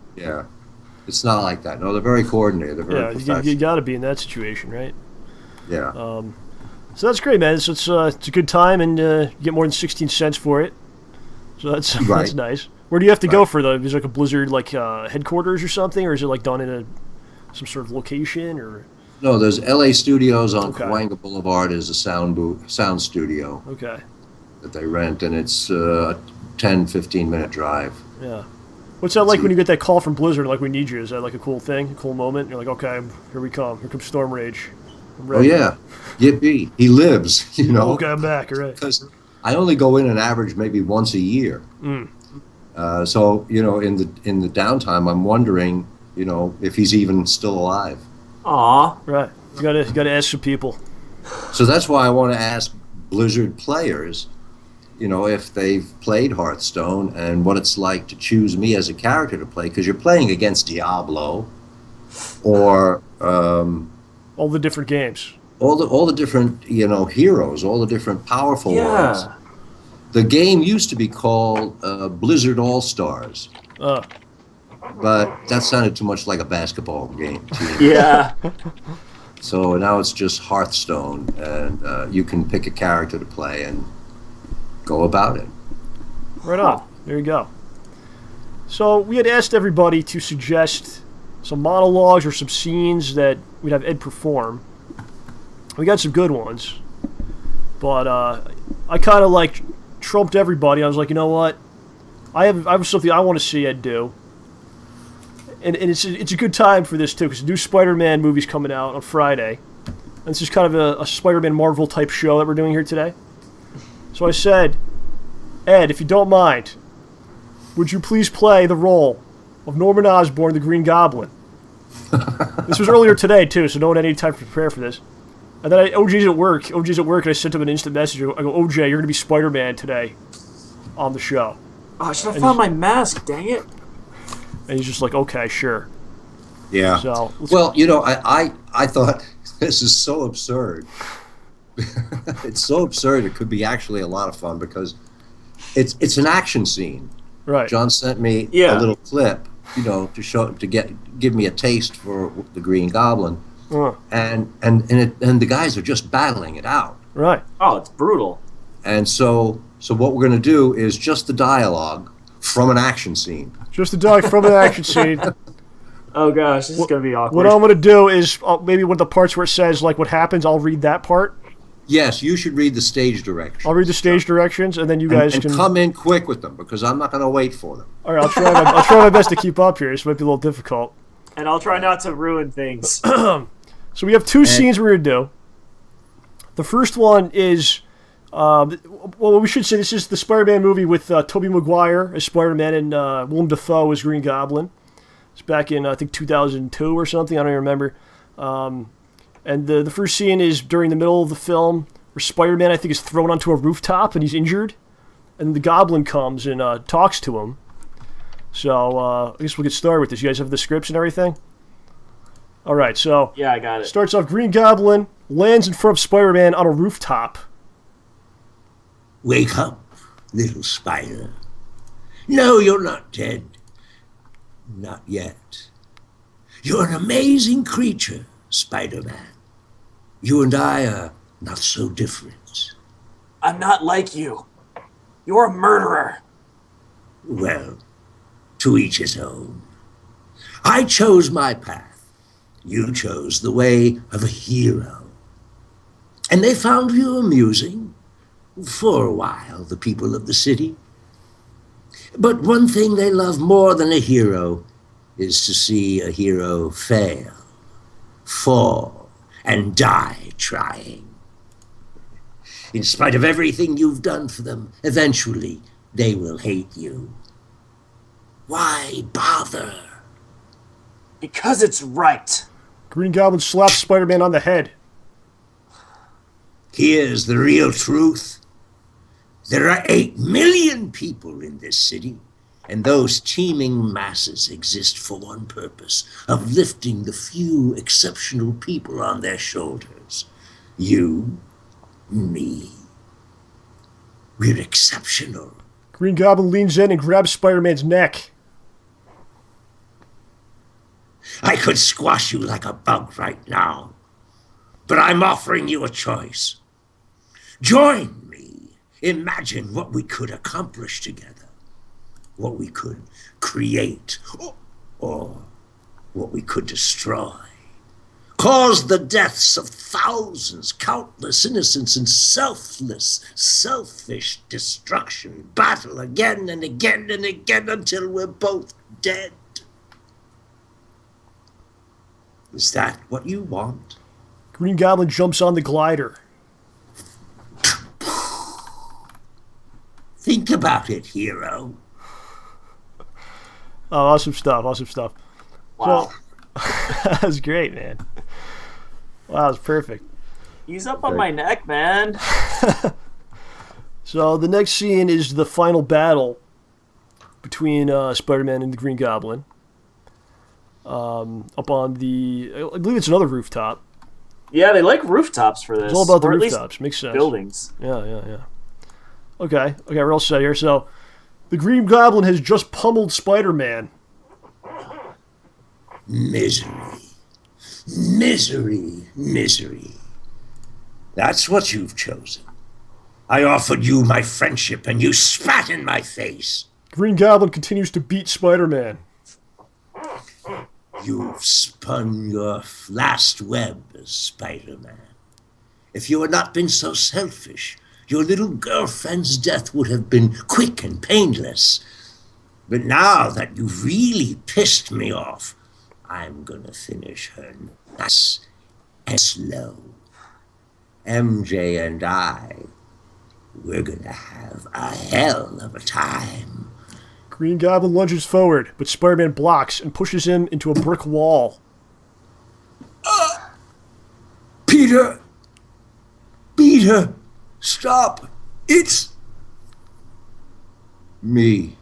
It's not like that. No, they're very coordinated. They're very professional. You got to be in that situation, right? Yeah. So that's great, man. So it's a good time, and you get more than 16 cents for it. So that's nice. Where do you have to go for is it a Blizzard headquarters or something, or is it done in some sort of location or? No, there's LA Studios on Cahuenga Boulevard is a sound studio. Okay. That they rent, and it's a 10-15 minute drive. Yeah. What's that like when you get that call from Blizzard? We need you. Is that a cool thing, a cool moment? You're like, okay, here we come. Here comes Stormrage. Oh yeah, yippee! He lives. Okay, I'm back. All right. Because I only go in an average maybe once a year. So in the downtime, I'm wondering, if he's even still alive. Aw. Right. You gotta ask some people. So that's why I want to ask Blizzard players, if they've played Hearthstone and what it's like to choose me as a character to play, because you're playing against Diablo, or all the different games. All the different heroes, all the different powerful ones. The game used to be called Blizzard All-Stars, but that sounded too much like a basketball game. Yeah. So now it's just Hearthstone, and you can pick a character to play and go about it. Right on. There you go. So we had asked everybody to suggest some monologues or some scenes that we'd have Ed perform. We got some good ones, but I kind of like trumped everybody. I was like, you know what? I have something I want to see Ed do, and it's a good time for this too, because the new Spider-Man movie's coming out on Friday, and this is kind of a Spider-Man Marvel type show that we're doing here today. So I said, Ed, if you don't mind, would you please play the role of Norman Osborn, the Green Goblin? This was earlier today too, so no one had any time to prepare for this. And then OJ's at work, and I sent him an instant message. I go, OJ, you're going to be Spider-Man today on the show. Oh, I should have found my mask, dang it. And he's just like, okay, sure. Yeah. So, well, you know, I thought this is so absurd. It's so absurd. It could be actually a lot of fun because it's an action scene. Right. John sent me a little clip, you know, to give me a taste for the Green Goblin. And the guys are just battling it out. Right. Oh, it's brutal. And so what we're going to do is just the dialogue from an action scene. Just the dialogue from an action scene. Oh gosh, this is going to be awkward. What I'm going to do is maybe one of the parts where it says like what happens, I'll read that part. Yes, you should read the stage directions. I'll read the stage directions, and then you guys can come in quick with them because I'm not going to wait for them. All right, I'll try my best to keep up here. This might be a little difficult. And I'll try not to ruin things. So we have two scenes we're going to do. The first one is, well, we should say this is the Spider-Man movie with Tobey Maguire as Spider-Man and Willem Dafoe as Green Goblin. It's back in, I think, 2002 or something. I don't even remember. And the first scene is during the middle of the film where Spider-Man, I think, is thrown onto a rooftop and he's injured. And the Goblin comes and talks to him. So I guess we'll get started with this. You guys have the scripts and everything? All right, so yeah, I got it. Starts off, Green Goblin lands in front of Spider-Man on a rooftop. Wake up, little spider. No, you're not dead. Not yet. You're an amazing creature, Spider-Man. You and I are not so different. I'm not like you. You're a murderer. Well, to each his own. I chose my path. You chose the way of a hero. And they found you amusing. For a while, the people of the city. But one thing they love more than a hero is to see a hero fail, fall, and die trying. In spite of everything you've done for them, eventually they will hate you. Why bother? Because it's right. Green Goblin slaps Spider-Man on the head. Here's the real truth. There are 8 million people in this city, and those teeming masses exist for one purpose, of lifting the few exceptional people on their shoulders. You, me. We're exceptional. Green Goblin leans in and grabs Spider-Man's neck. I could squash you like a bug right now, but I'm offering you a choice. Join me. Imagine what we could accomplish together, what we could create, or what we could destroy. Cause the deaths of thousands, countless innocents, and selfish destruction. Battle again and again and again until we're both dead. Is that what you want? Green Goblin jumps on the glider. Think about it, hero. Oh, awesome stuff, awesome stuff. Wow. So, that was great, man. Wow, that was perfect. Ease up on my neck, man. So the next scene is the final battle between Spider-Man and the Green Goblin. Up on the, I believe it's another rooftop. Yeah, they like rooftops for this. It's all about the or at rooftops. least Makes sense. Buildings. Yeah. Okay, we're all set here. So, the Green Goblin has just pummeled Spider-Man. Misery. Misery. Misery. That's what you've chosen. I offered you my friendship, and you spat in my face. Green Goblin continues to beat Spider-Man. You've spun your last web, Spider-Man. If you had not been so selfish, your little girlfriend's death would have been quick and painless. But now that you've really pissed me off, I'm gonna finish her nice and slow. MJ and I, we're gonna have a hell of a time. Green Goblin lunges forward, but Spider-Man blocks and pushes him into a brick wall. Peter! Peter! Stop! It's... me.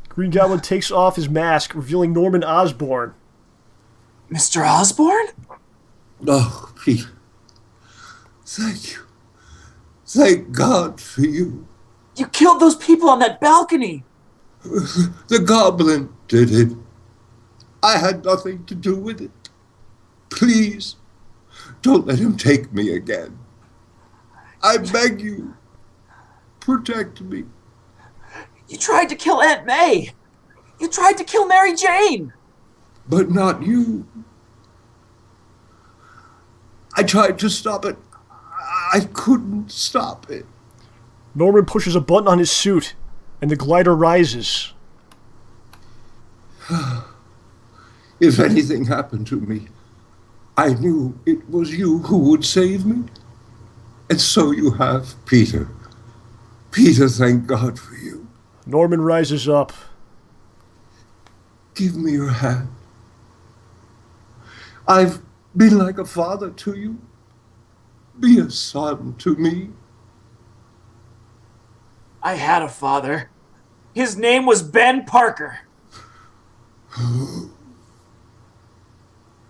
Green Goblin takes off his mask, revealing Norman Osborn. Mr. Osborn? Oh, Peter. Thank you. Thank God for you. You killed those people on that balcony! The Goblin did it. I had nothing to do with it. Please, don't let him take me again. I beg you, protect me. You tried to kill Aunt May! You tried to kill Mary Jane! But not you. I tried to stop it. I couldn't stop it. Norman pushes a button on his suit, and the glider rises. If anything happened to me, I knew it was you who would save me. And so you have, Peter. Peter, thank God for you. Norman rises up. Give me your hand. I've been like a father to you. Be a son to me. I had a father. His name was Ben Parker.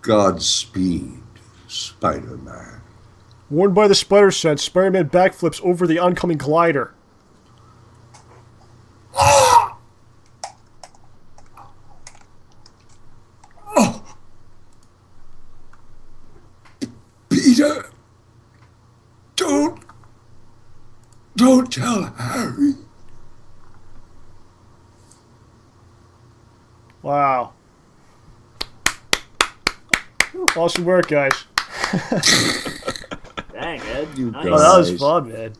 Godspeed, Spider-Man. Warned by the spider sense, Spider-Man backflips over the oncoming glider. Peter, don't tell Harry. Wow. Awesome work, guys. Dang, Ed. You Nice. guys. Oh, that was fun, man.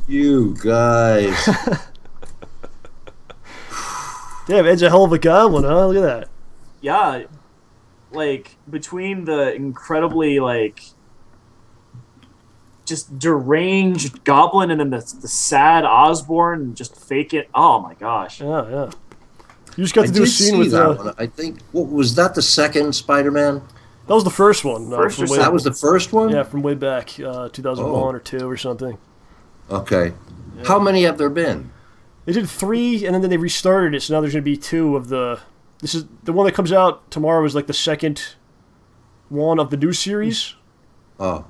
You guys. Damn, Ed's a hell of a goblin, huh? Look at that. Yeah, like, between the incredibly, like, just deranged goblin and then the sad Osborn just fake it. Oh my gosh. Yeah. You just got to do a did scene see with that one. I think, what was that, the second Spider-Man? That was the first one. First or from way, That was the first one? Yeah, from way back, 2001 or 2 or something. Okay. Yeah. How many have there been? They did 3, and then they restarted it, so now there's going to be 2 of the... This is the one that comes out tomorrow is like the second one of the new series. Oh.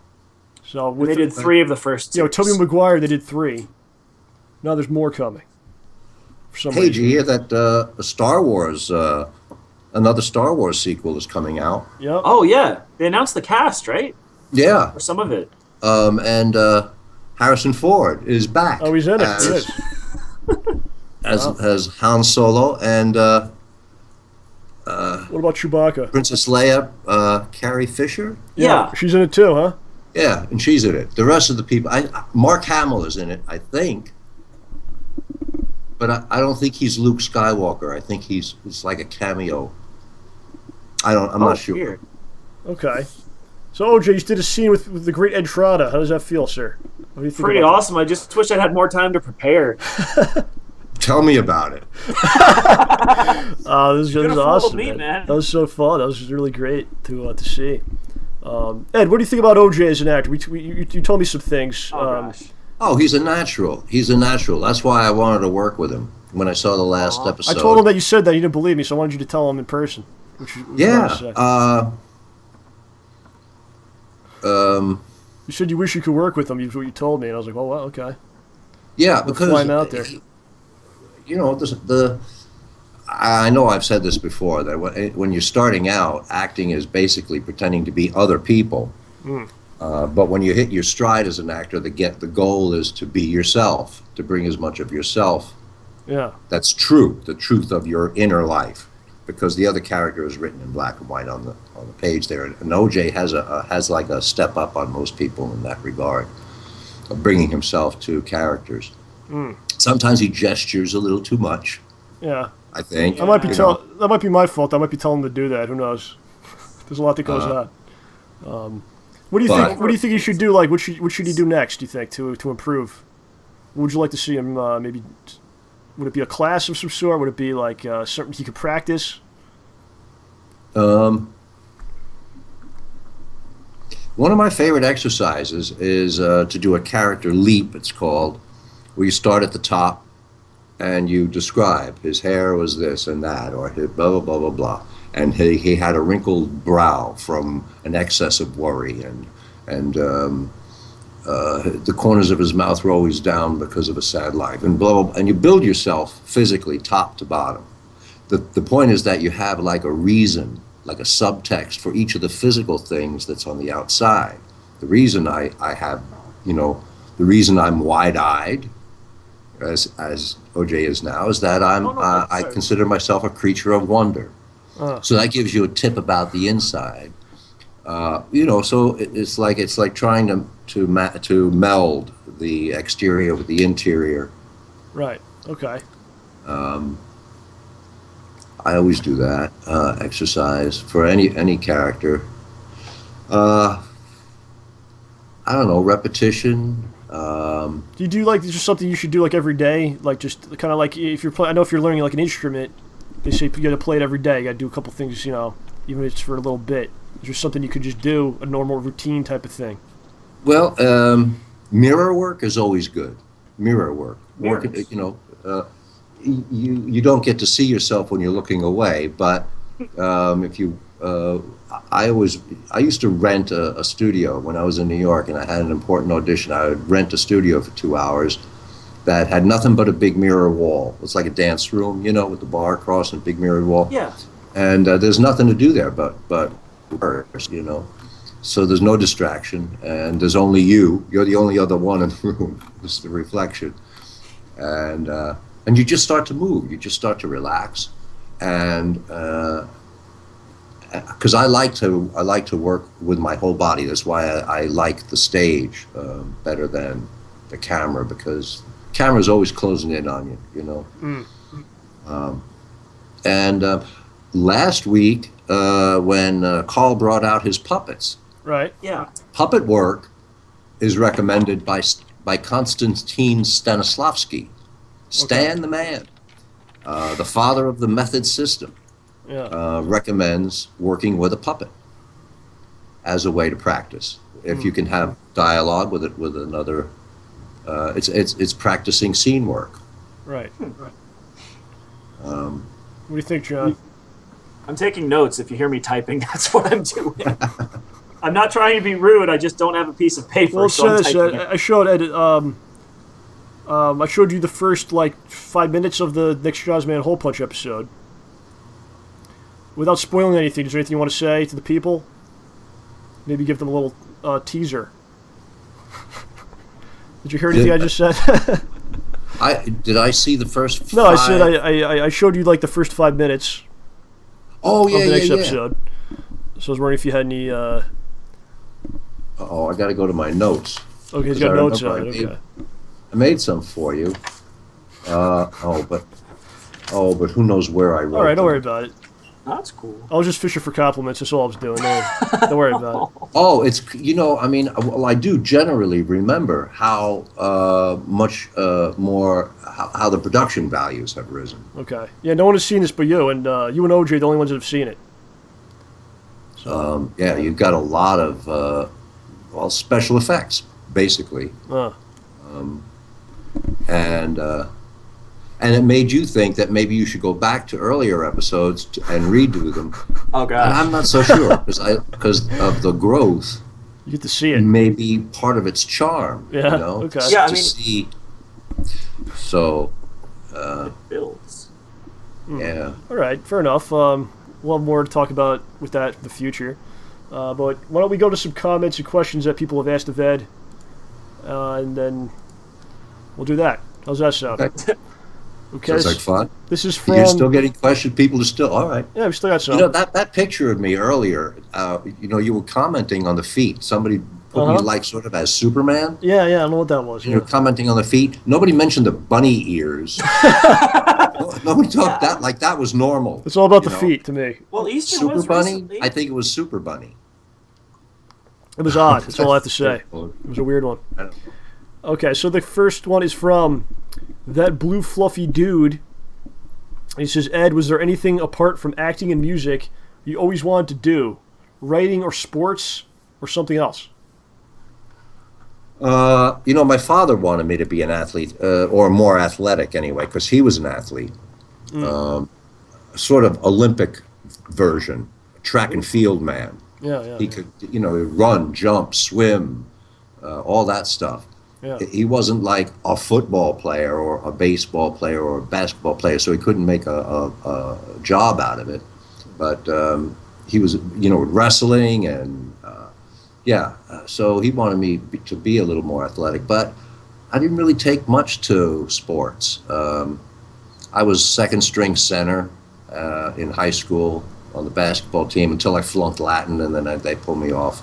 So they did 3 of the first 6. You know, Tobey Maguire, they did 3. Now there's more coming. For some Hey, reason. did you hear that a Star Wars, another Star Wars sequel is coming out? Yep. Oh, yeah. They announced the cast, right? Yeah. Or some of it. And Harrison Ford is back. Oh, he's in it. He is. As Han Solo and What about Chewbacca? Princess Leia, Carrie Fisher. Yeah. She's in it too, huh? Yeah, and she's in it. The rest of the people, Mark Hamill is in it, I think. But I don't think he's Luke Skywalker. I think it's like a cameo. I'm not sure. Weird. Okay. So OJ, you did a scene with the great Ed Trotta. How does that feel, sir? What do you think? Pretty about awesome. I just wish I'd had more time to prepare. Tell me about it. This was awesome, me, man. That was so fun. That was really great to see. Ed, what do you think about OJ as an actor? You told me some things. Oh, gosh. Oh, he's a natural. He's a natural. That's why I wanted to work with him when I saw the last episode. I told him that you said that. He didn't believe me, so I wanted you to tell him in person. Yeah. You said you wish you could work with him. Is what you told me, and I was like, "Oh, well, okay." Yeah, Or because fly him out there. you know I know I've said this before that when you're starting out, acting is basically pretending to be other people. But when you hit your stride as an actor, the goal is to be yourself, to bring as much of yourself. Yeah. That's true, the truth of your inner life, because the other character is written in black and white on the page there. And OJ has like a step up on most people in that regard, of bringing himself to characters. Sometimes he gestures a little too much. Yeah. I think that might be my fault. I might be telling him to do that. Who knows? There's a lot that goes on. What do you think? What do you think he should do? Like, what should he do next? Do you think to improve? What would you like to see him? Maybe would it be a class of some sort? Would it be like something he could practice? One of my favorite exercises is to do a character leap. It's called, where you start at the top and you describe his hair was this and that, or his blah blah blah blah blah, and he had a wrinkled brow from an excess of worry, and the corners of his mouth were always down because of a sad life, and blah, blah, blah, and you build yourself physically top to bottom. The point is that you have like a reason, like a subtext for each of the physical things that's on the outside. The reason I have, the reason I'm wide-eyed, as OJ is now, is that I consider myself a creature of wonder. So that gives you a tip about the inside. So it's like trying to meld the exterior with the interior. Right. Okay. I always do that exercise for any character. I don't know, repetition. Do you do like just something you should do like every day? Like just kind of like if you're I know if you're learning like an instrument, they say you got to play it every day. You got to do a couple things, even if it's for a little bit. Is there something you could just do, a normal routine type of thing? Well, mirror work is always good. Mirror work. You don't get to see yourself when you're looking away, but if you, I used to rent a studio when I was in New York, and I had an important audition. I would rent a studio for 2 hours that had nothing but a big mirror wall. It's like a dance room, with the bar across and a big mirror wall. Yeah. And there's nothing to do there but work, So there's no distraction, and there's only you. You're the only other one in the room. It's the reflection, and you just start to move. You just start to relax, and because I like to work with my whole body. That's why I like the stage better than the camera, because camera's always closing in on you. Last week, when Carl brought out his puppets, right? Yeah. Puppet work is recommended by Konstantin Stanislavski, Stan the man, the father of the method system. Yeah. Recommends working with a puppet as a way to practice. If you can have dialogue with another, it's practicing scene work. Right. What do you think, John? I'm taking notes. If you hear me typing, that's what I'm doing. I'm not trying to be rude. I just don't have a piece of paper. Well, so I'm typing it. I showed I showed you the first 5 minutes of the Next Jaws Man Hole Punch episode. Without spoiling anything, is there anything you want to say to the people? Maybe give them a little teaser. Did you hear anything I just said? Did I see the first? No, I said I showed you the first 5 minutes. Oh yeah, of the next yeah. episode. So I was wondering if you had any. I got to go to my notes. Okay, he's got notes on it. Okay. I made some for you. But who knows where I wrote All right, don't them. worry about it. That's cool. I was just fishing for compliments. That's all I was doing. Don't worry about it. Oh, it's I do generally remember how much more how the production values have risen. Okay. Yeah, no one has seen this but you, and you and OJ are the only ones that have seen it. So. You've got a lot of special effects, basically. And it made you think that maybe you should go back to earlier episodes and redo them. Oh gosh. And I'm not so sure because of the growth. You get to see it. Maybe part of its charm. Yeah. Okay. Yeah, see. So, It builds. yeah. All right, fair enough. We'll have more to talk about with that in the future. But why don't we go to some comments and questions that people have asked of Ed, and then we'll do that. How's that sound? Okay. Sounds like fun. This is from... You're still getting questions? People are still... All right. Yeah, we still got some. You know, that picture of me earlier, you were commenting on the feet. Somebody put me like sort of as Superman. Yeah, I know what that was. You're commenting on the feet. Nobody mentioned the bunny ears. Nobody talked that like that was normal. It's all about the feet to me. Well, Easter Super was Bunny? recently. I think it was Super Bunny. It was odd. That's all I have to say. It was a weird one. Okay, so the first one is from That Blue Fluffy Dude. He says, Ed, was there anything apart from acting and music you always wanted to do? Writing or sports or something else? My father wanted me to be an athlete, or more athletic anyway, because he was an athlete. Sort of Olympic version, track and field man. Yeah. He could, run, jump, swim, all that stuff. Yeah. He wasn't like a football player or a baseball player or a basketball player, so he couldn't make a job out of it. But he was, wrestling and so he wanted me to be a little more athletic. But I didn't really take much to sports. I was second string center in high school on the basketball team until I flunked Latin, and then they pulled me off.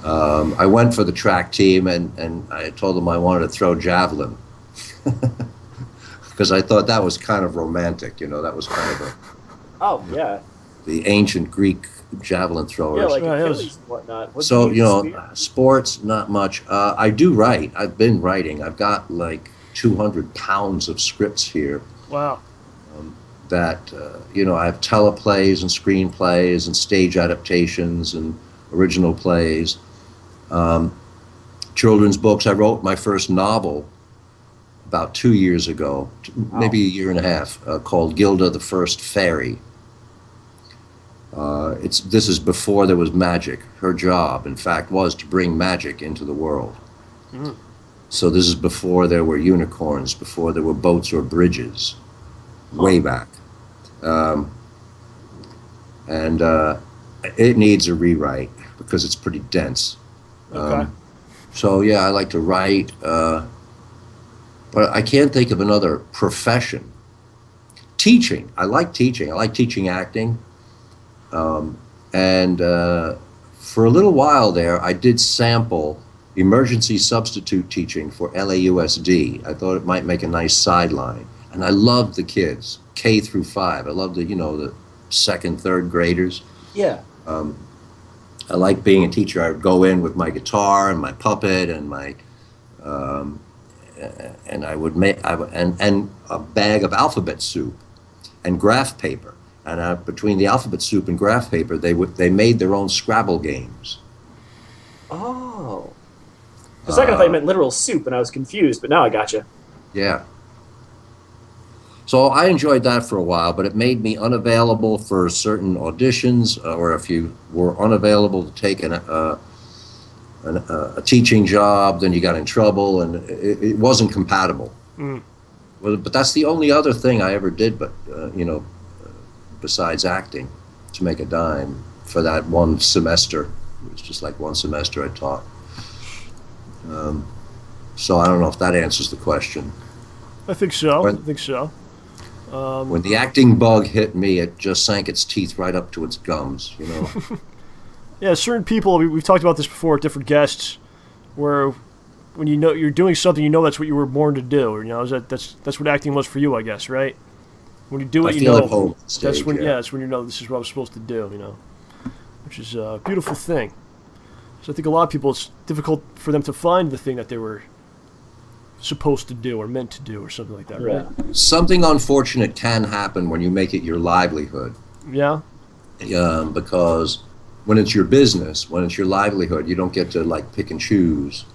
I went for the track team, and I told them I wanted to throw javelin because I thought that was kind of romantic. That was kind of the ancient Greek javelin throwers. Yeah, like Achilles and whatnot. So, sports, not much. I do write. I've been writing. I've got like 200 pounds of scripts here. Wow. That, I have teleplays and screenplays and stage adaptations and original plays. Children's books. I wrote my first novel about 2 years ago, maybe a year and a half, called Gilda the First Fairy. This is before there was magic. Her job, in fact, was to bring magic into the world. So this is before there were unicorns, before there were boats or bridges, way back. And it needs a rewrite because it's pretty dense. Okay. I like to write, but I can't think of another profession. Teaching. I like teaching. I like teaching acting. For a little while there, I did sample emergency substitute teaching for LAUSD. I thought it might make a nice sideline. And I loved the kids, K through 5. I loved the second, third graders. Yeah. I liked being a teacher. I would go in with my guitar and my puppet and my, and I would make, and a bag of alphabet soup and graph paper. And between the alphabet soup and graph paper, they made their own Scrabble games. Oh. For a second I thought you meant literal soup, and I was confused, but now I gotcha. Yeah. So I enjoyed that for a while, but it made me unavailable for certain auditions, or if you were unavailable to take a teaching job, then you got in trouble, and it wasn't compatible. Well, but that's the only other thing I ever did, but besides acting, to make a dime for that one semester. It was just like one semester I taught. So I don't know if that answers the question. I think so. When the acting bug hit me, it just sank its teeth right up to its gums, Yeah, certain people, we've talked about this before with different guests, where when you're doing something, that's what you were born to do. That's what acting was for you, I guess, right? When you do it, at home on stage, that's when that's when this is what I'm supposed to do, which is a beautiful thing. So I think a lot of people, it's difficult for them to find the thing that they were supposed to do or meant to do or something like that, right? Something unfortunate can happen when you make it your livelihood. Yeah. Because when it's your business, when it's your livelihood, you don't get to pick and choose.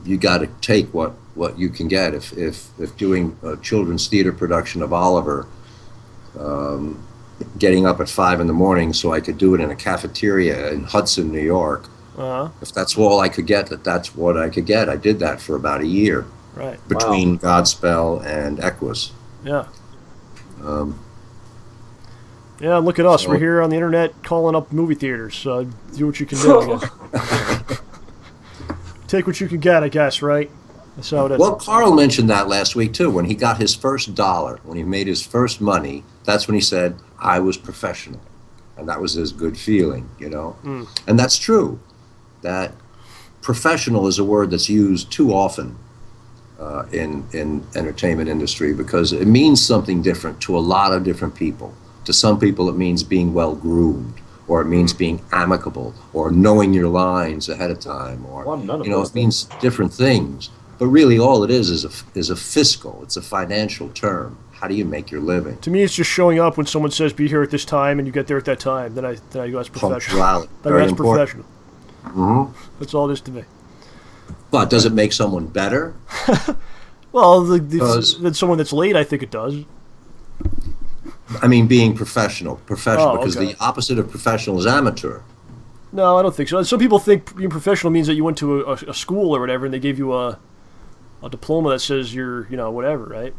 You got to take what you can get. If doing a children's theater production of Oliver, getting up at 5 a.m. so I could do it in a cafeteria in Hudson, New York. If that's all I could get, that's what I could get. I did that for about a year. Right. between Godspell and Equus. Yeah. Um, Yeah, look at us. So- We're here on the internet calling up movie theaters. Do what you can do, I guess. Take what you can get, I guess, right? That's how it is. Well, Carl mentioned that last week, too. When he got his first dollar, when he made his first money, that's when he said, I was professional. And that was his good feeling, you know? Mm. And that's true. That professional is a word that's used too often in entertainment industry because it means something different to a lot of different people. To some people, it means being well-groomed, or it means being amicable, or knowing your lines ahead of time, or, it means different things. But really, all it is a fiscal. It's a financial term. How do you make your living? To me, it's just showing up when someone says, be here at this time, and you get there at that time. Then I go, that's professional. Punctuality. Then Very that's important. professional. Mm-hmm. That's all it is to me. But does it make someone better? Well, than someone that's late, I think it does. I mean, being professional, because okay. the opposite of professional is amateur. No, I don't think so. Some people think being professional means that you went to a school or whatever, and they gave you a diploma that says you're, whatever, right?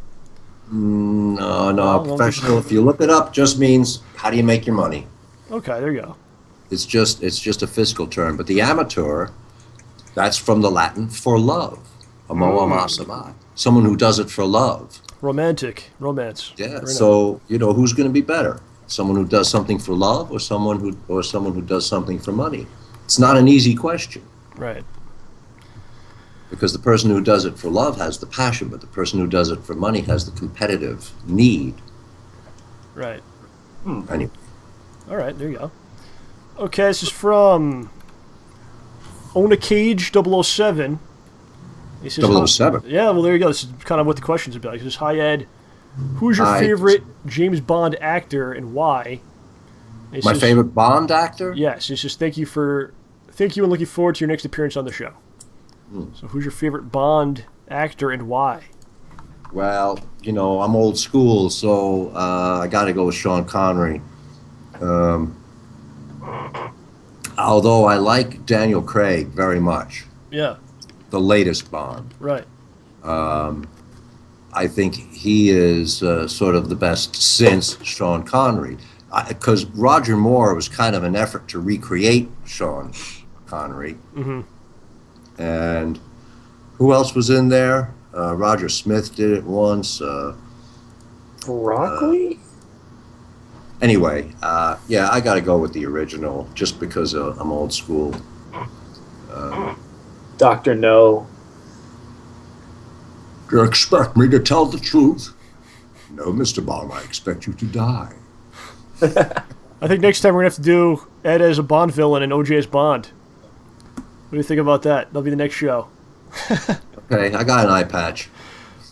No, professional. If you look it up, just means how do you make your money? Okay, there you go. It's just a fiscal term. But the amateur, that's from the Latin for love. Amo amasamai. Someone who does it for love. Romance. Yeah. Very So who's going to be better? Someone who does something for love, or someone who does something for money? It's not an easy question. Right. Because the person who does it for love has the passion, but the person who does it for money has the competitive need. Right. Anyway. All right, there you go. Okay, this is from Own a Cage 007. He says, 007? Yeah, well, there you go. This is kind of what the question's about. He says, hi, Ed. Who's your favorite James Bond actor and why? And My favorite Bond actor? Yes. He says, thank you and looking forward to your next appearance on the show. So who's your favorite Bond actor and why? Well, I'm old school, so I got to go with Sean Connery. Although I like Daniel Craig very much. Yeah. The latest Bond. Right. I think he is sort of the best since Sean Connery. Because Roger Moore was kind of an effort to recreate Sean Connery. Mm-hmm. And who else was in there? Roger Smith did it once. Broccoli? Anyway, yeah, I got to go with the original just because I'm old school. Dr. No. Do you expect me to tell the truth? No, Mr. Bond, I expect you to die. I think next time we're going to have to do Ed as a Bond villain and OJ as Bond. What do you think about that? That'll be the next show. Okay, I got an eye patch.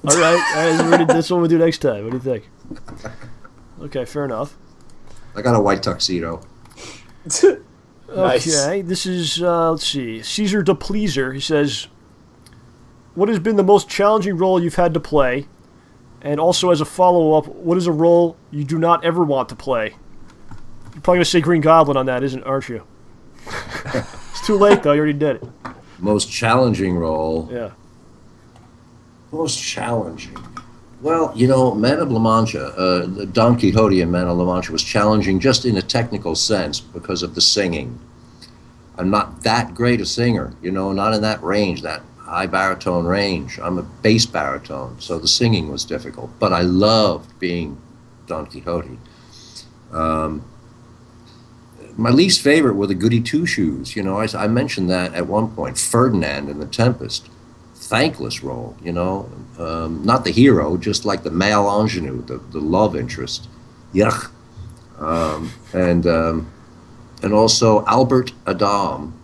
All right, that's what we'll do next time. What do you think? Okay, fair enough. I got a white tuxedo. Nice. Okay, this is, let's see, Caesar the Pleaser. He says, what has been the most challenging role you've had to play? And also as a follow-up, what is a role you do not ever want to play? You're probably going to say Green Goblin on that, aren't you? It's too late, though. You already did it. Most challenging role? Yeah. Most challenging? Well, Man of La Mancha, Don Quixote in Man of La Mancha was challenging just in a technical sense because of the singing. I'm not that great a singer, not in that range, that high baritone range. I'm a bass baritone, so the singing was difficult. But I loved being Don Quixote. My least favorite were the goody two-shoes. I mentioned that at one point. Ferdinand in The Tempest. Thankless role, not the hero, just like the male ingenue, the love interest. Yuck. And also Albert Adam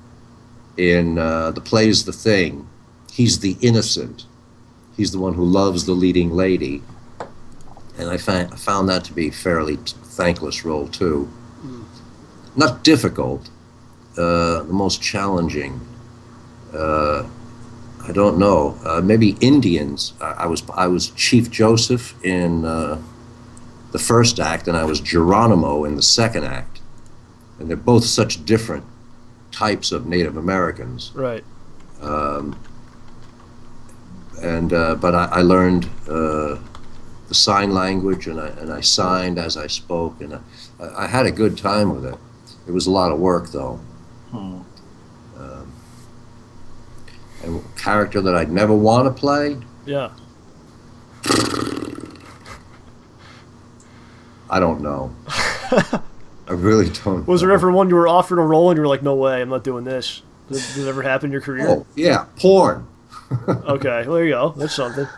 in the plays The Thing. He's the innocent. He's the one who loves the leading lady. And I found that to be a fairly thankless role, too. Not difficult, the most challenging. I don't know. Maybe Indians. I was Chief Joseph in the first act, and I was Geronimo in the second act. And they're both such different types of Native Americans. Right. and but I learned the sign language, and I signed as I spoke, and I had a good time with it. It was a lot of work, though. And a character that I'd never want to play. Yeah. I don't know. I really don't. Was there ever one you were offered a role and you were like, no way, I'm not doing this? Did it ever happen in your career? Oh, yeah, porn. Okay, well, there you go. That's something.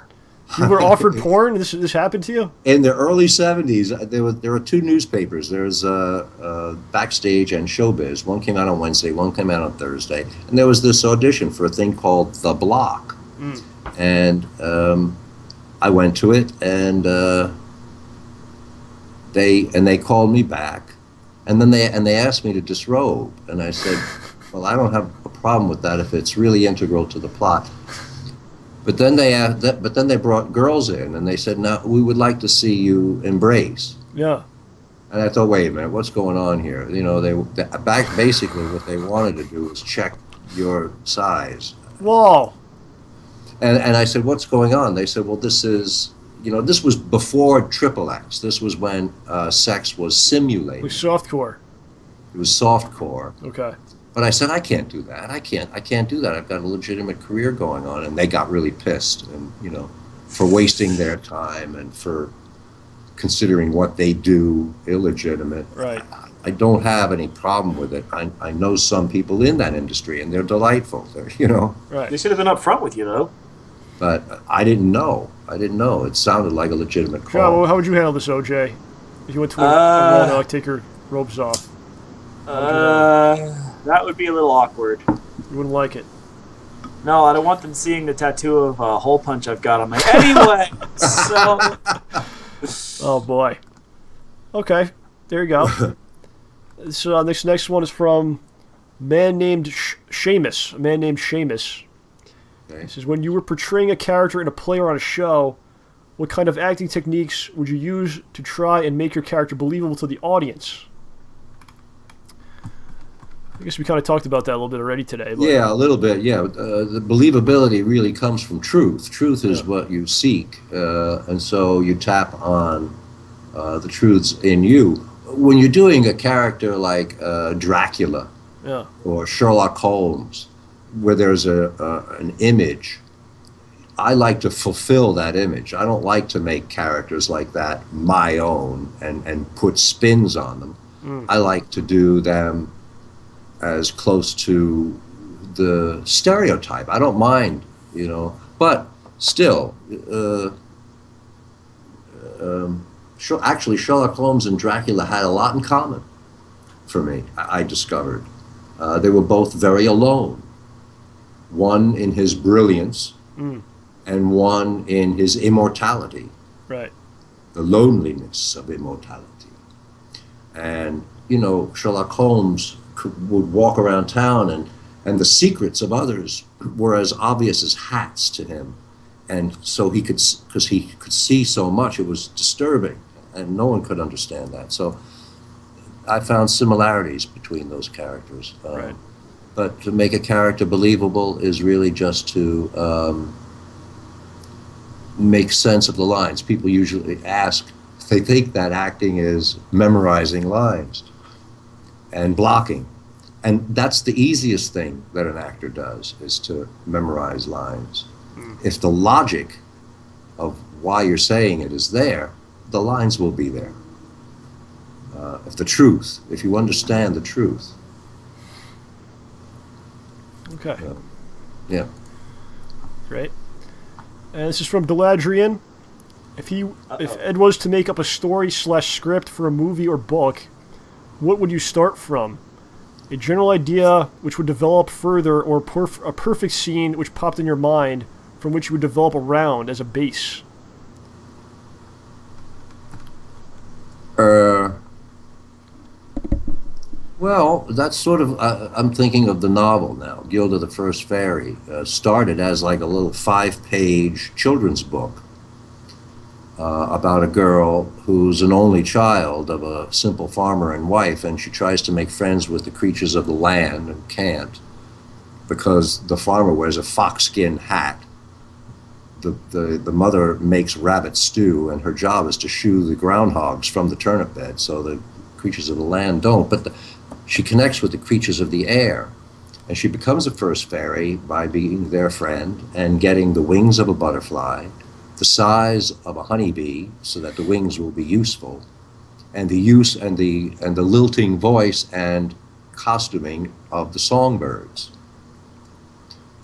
You were offered porn? This happened to you? In the early 70s, there were two newspapers. There's Backstage and Showbiz. One came out on Wednesday, one came out on Thursday. And there was this audition for a thing called The Block. And I went to it, and they called me back. And then they asked me to disrobe. And I said, well, I don't have a problem with that if it's really integral to the plot. But then they brought girls in, and they said, "Now we would like to see you embrace." Yeah. And I thought, wait a minute, what's going on here? You know, basically what they wanted to do was check your size. Whoa. And I said, what's going on? They said, well, this was before XXX. This was when sex was simulated. Like softcore. It was softcore. Okay. But I said, I can't do that. I can't do that. I've got a legitimate career going on. And they got really pissed, and for wasting their time and for considering what they do illegitimate. Right. I don't have any problem with it. I know some people in that industry, and they're delightful. Right. They should have been upfront with you, though. But I didn't know. It sounded like a legitimate call. John, how would you handle this, OJ? If you went to a role, like take your robes off. That would be a little awkward. You wouldn't like it. No, I don't want them seeing the tattoo of a hole punch I've got on my. Anyway, so. Oh boy. Okay, there you go. So this next one is from a man named Seamus. Okay. He says, when you were portraying a character in a play or on a show, what kind of acting techniques would you use to try and make your character believable to the audience? I guess we kind of talked about that a little bit already today. But... Yeah, a little bit, yeah. The believability really comes from truth. Truth is what you seek, and so you tap on the truths in you. When you're doing a character like Dracula or Sherlock Holmes, where there's an image, I like to fulfill that image. I don't like to make characters like that my own and put spins on them. I like to do them as close to the stereotype. I don't mind, but still, actually Sherlock Holmes and Dracula had a lot in common for me, I discovered. They were both very alone. One in his brilliance and one in his immortality. Right. The loneliness of immortality. And, Sherlock Holmes would walk around town, and the secrets of others were as obvious as hats to him. And so because he could see so much, it was disturbing, and no one could understand that. So I found similarities between those characters. Right. But to make a character believable is really just to make sense of the lines. People usually ask, they think that acting is memorizing lines and blocking. And that's the easiest thing that an actor does, is to memorize lines. If the logic of why you're saying it is there, the lines will be there. If you understand the truth. Okay. Yeah. Great. And this is from Deladrian. If Ed was to make up a story/script for a movie or book, what would you start from? A general idea which would develop further, or a perfect scene which popped in your mind from which you would develop around as a base? Well, that's sort of, I'm thinking of the novel now, Gilda the First Fairy. Started as like a little 5-page children's book about a girl who's an only child of a simple farmer and wife, and she tries to make friends with the creatures of the land and can't, because the farmer wears a foxskin hat the mother makes rabbit stew, and her job is to shoo the groundhogs from the turnip bed so the creatures of the land don't. But she connects with the creatures of the air, and she becomes a first fairy by being their friend and getting the wings of a butterfly, the size of a honeybee, so that the wings will be useful, and the lilting voice and costuming of the songbirds.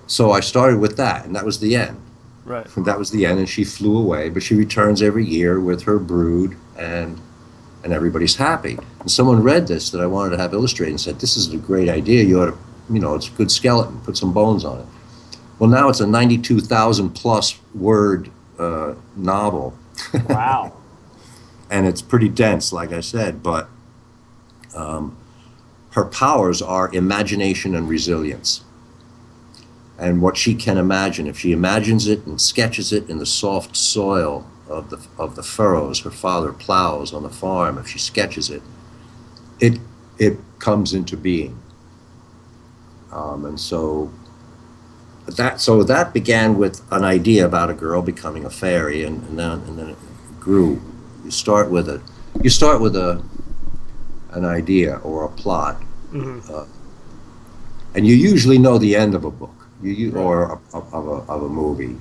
So I started with that, and that was the end. Right. That was the end, and she flew away, but she returns every year with her brood, and everybody's happy. And someone read this that I wanted to have illustrated and said, this is a great idea. You ought to, it's a good skeleton, put some bones on it. Well, now it's a 92,000 plus word novel. Wow. And it's pretty dense, like I said, but her powers are imagination and resilience. And what she can imagine, if she imagines it and sketches it in the soft soil of the furrows her father plows on the farm, if she sketches it, it comes into being. And so that began with an idea about a girl becoming a fairy, and then it grew. You start with an idea or a plot, and you usually know the end of a book, or of a movie.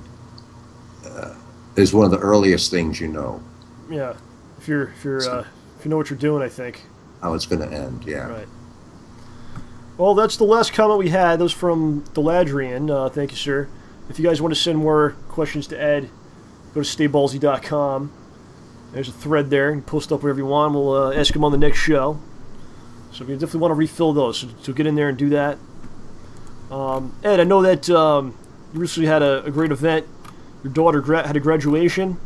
Is one of the earliest things you know. Yeah, if you know what you're doing, I think. How it's going to end, yeah. Right. Well, that's the last comment we had. That was from Deladrian. Thank you, sir. If you guys want to send more questions to Ed, go to StayBallsy.com. There's a thread there. You can post up whatever you want. We'll ask him on the next show. So you definitely want to refill those. So get in there and do that. Ed, I know that you recently had a great event. Your daughter had a graduation.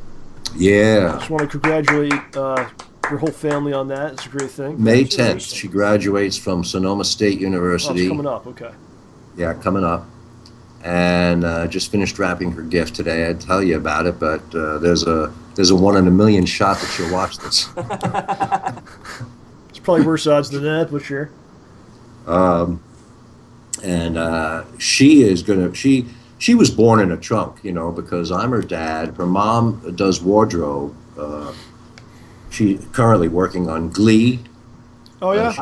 Yeah. I just want to congratulate your whole family on that. It's a great thing. May 10th, she graduates from Sonoma State University. Oh, it's coming up, okay. Yeah, coming up. And just finished wrapping her gift today. I'd tell you about it, but there's a 1 in a million shot that she'll watch this. It's probably worse odds than that, but sure. She was born in a trunk, because I'm her dad. Her mom does wardrobe. She's currently working on Glee. Oh, yeah?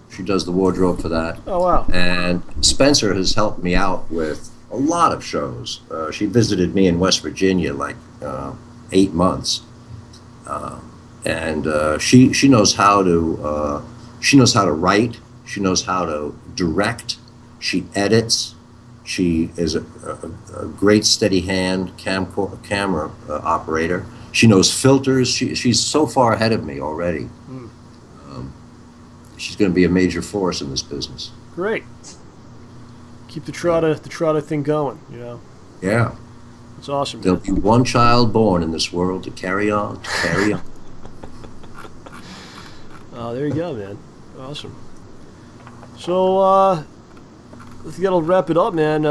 She does the wardrobe for that. Oh, wow. And Spencer has helped me out with a lot of shows. She visited me in West Virginia 8 months. She knows how to write. She knows how to direct. She edits. She is a great steady hand camera operator. She knows filters. She's so far ahead of me already. She's going to be a major force in this business. Great. Keep the Trotta thing going, Yeah. It's awesome. There'll be one child born in this world to carry on. Oh, there you go, man. Awesome. So, I think that'll wrap it up, man.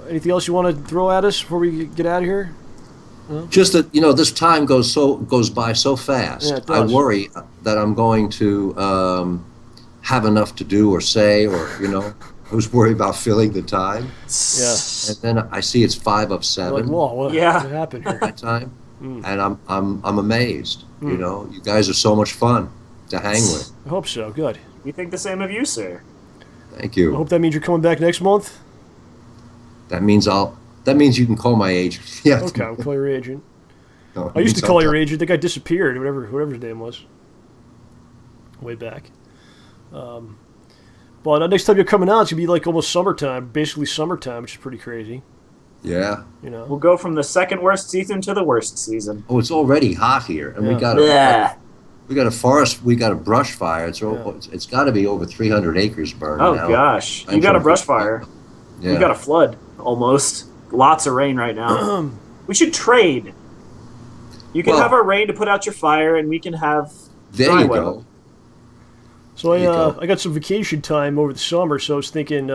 Anything else you want to throw at us before we get out of here? No? Just that, this time goes by so fast. Yeah, it I does. worry that I'm going to have enough to do or say, or I was worried about filling the time. Yeah. And then I see it's 5 of 7. Like, whoa, what happened here? That time, and I'm amazed. You guys are so much fun to hang with. I hope so. Good. We think the same of you, sir. Thank you. I hope that means you're coming back next month. That means you can call my agent. Yeah. Okay, I'll call your agent. No, I used to call your agent. The guy disappeared. Whatever his name was. Way back. But next time you're coming out, it's gonna be like almost summertime, basically summertime, which is pretty crazy. Yeah. We'll go from the second worst season to the worst season. Oh, it's already hot here, and we got a forest. We got a brush fire. It's got to be over 300 acres burned. Oh now. gosh, you got a brush fire. Yeah. We got a flood almost. Lots of rain right now. We should trade. You can have our rain to put out your fire, and we can have There you weather. go. So I got some vacation time over the summer, so I was thinking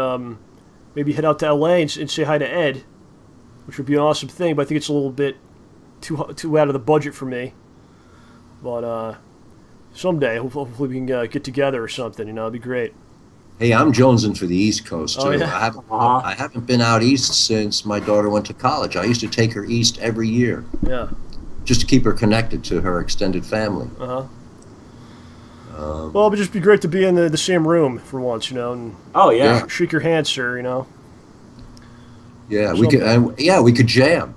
maybe head out to LA and say hi to Ed, which would be an awesome thing. But I think it's a little bit too out of the budget for me. But someday, hopefully we can get together or something. It'd be great. Hey, I'm jonesing for the East Coast too. Oh, yeah? I haven't been out east since my daughter went to college. I used to take her east every year. Yeah. Just to keep her connected to her extended family. Well, it would just be great to be in the same room for once, you know. And yeah. shake your hand, sir. You know. Yeah, we could jam.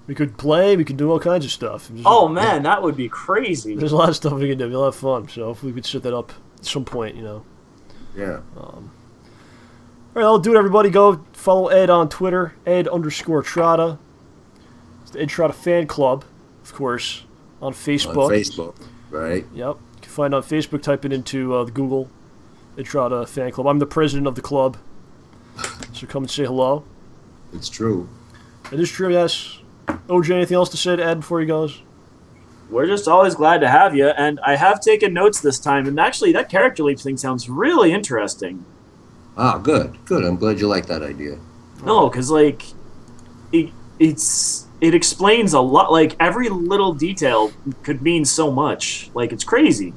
We could play. We could do all kinds of stuff. Oh man, that would be crazy. There's a lot of stuff we can do. It'd be a lot of fun. So hopefully we could set that up at some point, you know. Yeah. All right, I'll do it, everybody. Go follow Ed on Twitter, Ed_Trotta. It's the Ed Trotta Fan Club, of course, on Facebook. On Facebook, right. Yep. You can find it on Facebook, type it into the Google, Ed Trotta Fan Club. I'm the president of the club, so come and say hello. It's true. It is true, yes. OJ, anything else to say to Ed before he goes? We're just always glad to have you, and I have taken notes this time, and actually that character leap thing sounds really interesting. Ah, good. I'm glad you like that idea. No, because, like, it explains a lot. Like, every little detail could mean so much. Like, it's crazy.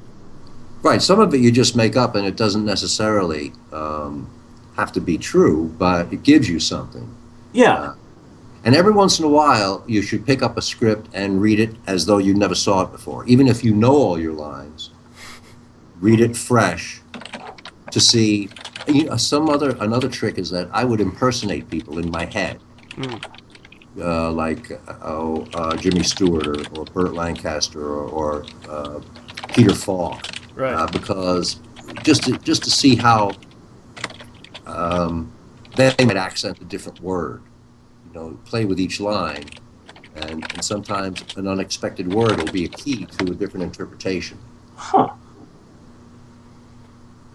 Right, some of it you just make up, and it doesn't necessarily have to be true, but it gives you something. Yeah. And every once in a while, you should pick up a script and read it as though you never saw it before. Even if you know all your lines, read it fresh to see. Another trick is that I would impersonate people in my head, like Jimmy Stewart or Burt Lancaster or Peter Falk, right? Because just to see how they might accent a different word. You know, play with each line, and sometimes an unexpected word will be a key to a different interpretation. Huh.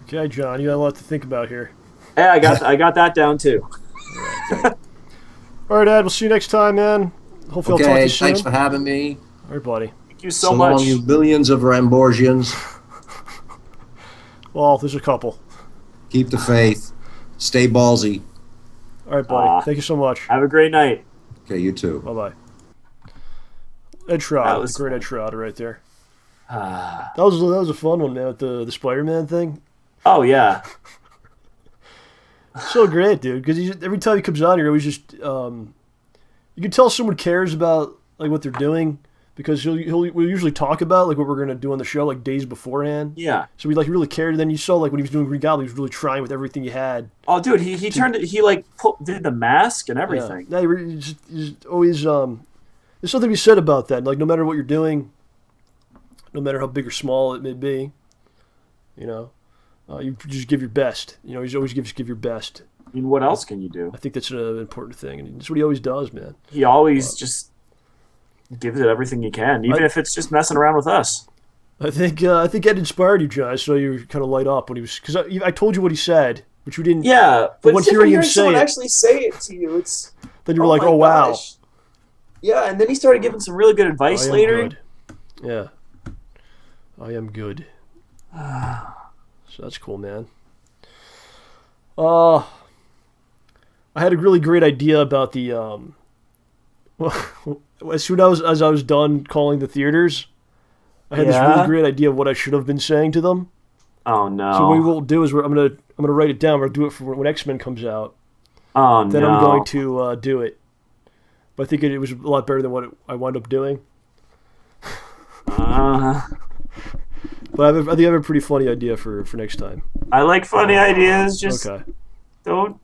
Okay, John, you got a lot to think about here. Yeah, I got that down too. All right, Ed, we'll see you next time, man. Hopefully I'll talk to you soon. Thanks for having me. All right, buddy. Thank you so much. Long, you millions of Ramborgians. Well, there's a couple. Keep the faith. Stay ballsy. All right, buddy. Thank you so much. Have a great night. Okay, you too. Bye-bye. Ed Trotta, great Ed Trotta right there. That was a fun one, man, with the Spider-Man thing. Oh, yeah. So great, dude, because every time he comes on here, always just, you can tell someone cares about, like, what they're doing, because we'll usually talk about, like, what we're going to do on the show, like, days beforehand. Yeah. So we, like, really cared, and then you saw, like, when he was doing Green Goblin, he was really trying with everything he had. Oh, dude, he did the mask and everything. Yeah, he's always, there's something to be said about that, like, no matter what you're doing, no matter how big or small it may be, you know, you just give your best. You know, he's always give your best. I mean, what else can you do? I think that's an important thing, and that's what he always does, man. He always just gives it everything he can, even if it's just messing around with us. I think Ed inspired you, John. So you were kind of light up when he was, because I told you what he said, but you didn't. Yeah, but once hearing him say someone it, actually say it to you, it's. Then you were like, "Oh wow." Gosh. Yeah, and then he started giving some really good advice later. Good. Yeah, I am good. So that's cool, man. I had a really great idea about the as soon as I was done calling the theaters, I had this really great idea of what I should have been saying to them. Oh no! So what we'll do is I'm gonna write it down. We're gonna do it for when X-Men comes out. Oh then no! I'm going to do it. But I think it was a lot better than what I wound up doing. But I think I have a pretty funny idea for next time. I like funny ideas. Just okay. Don't.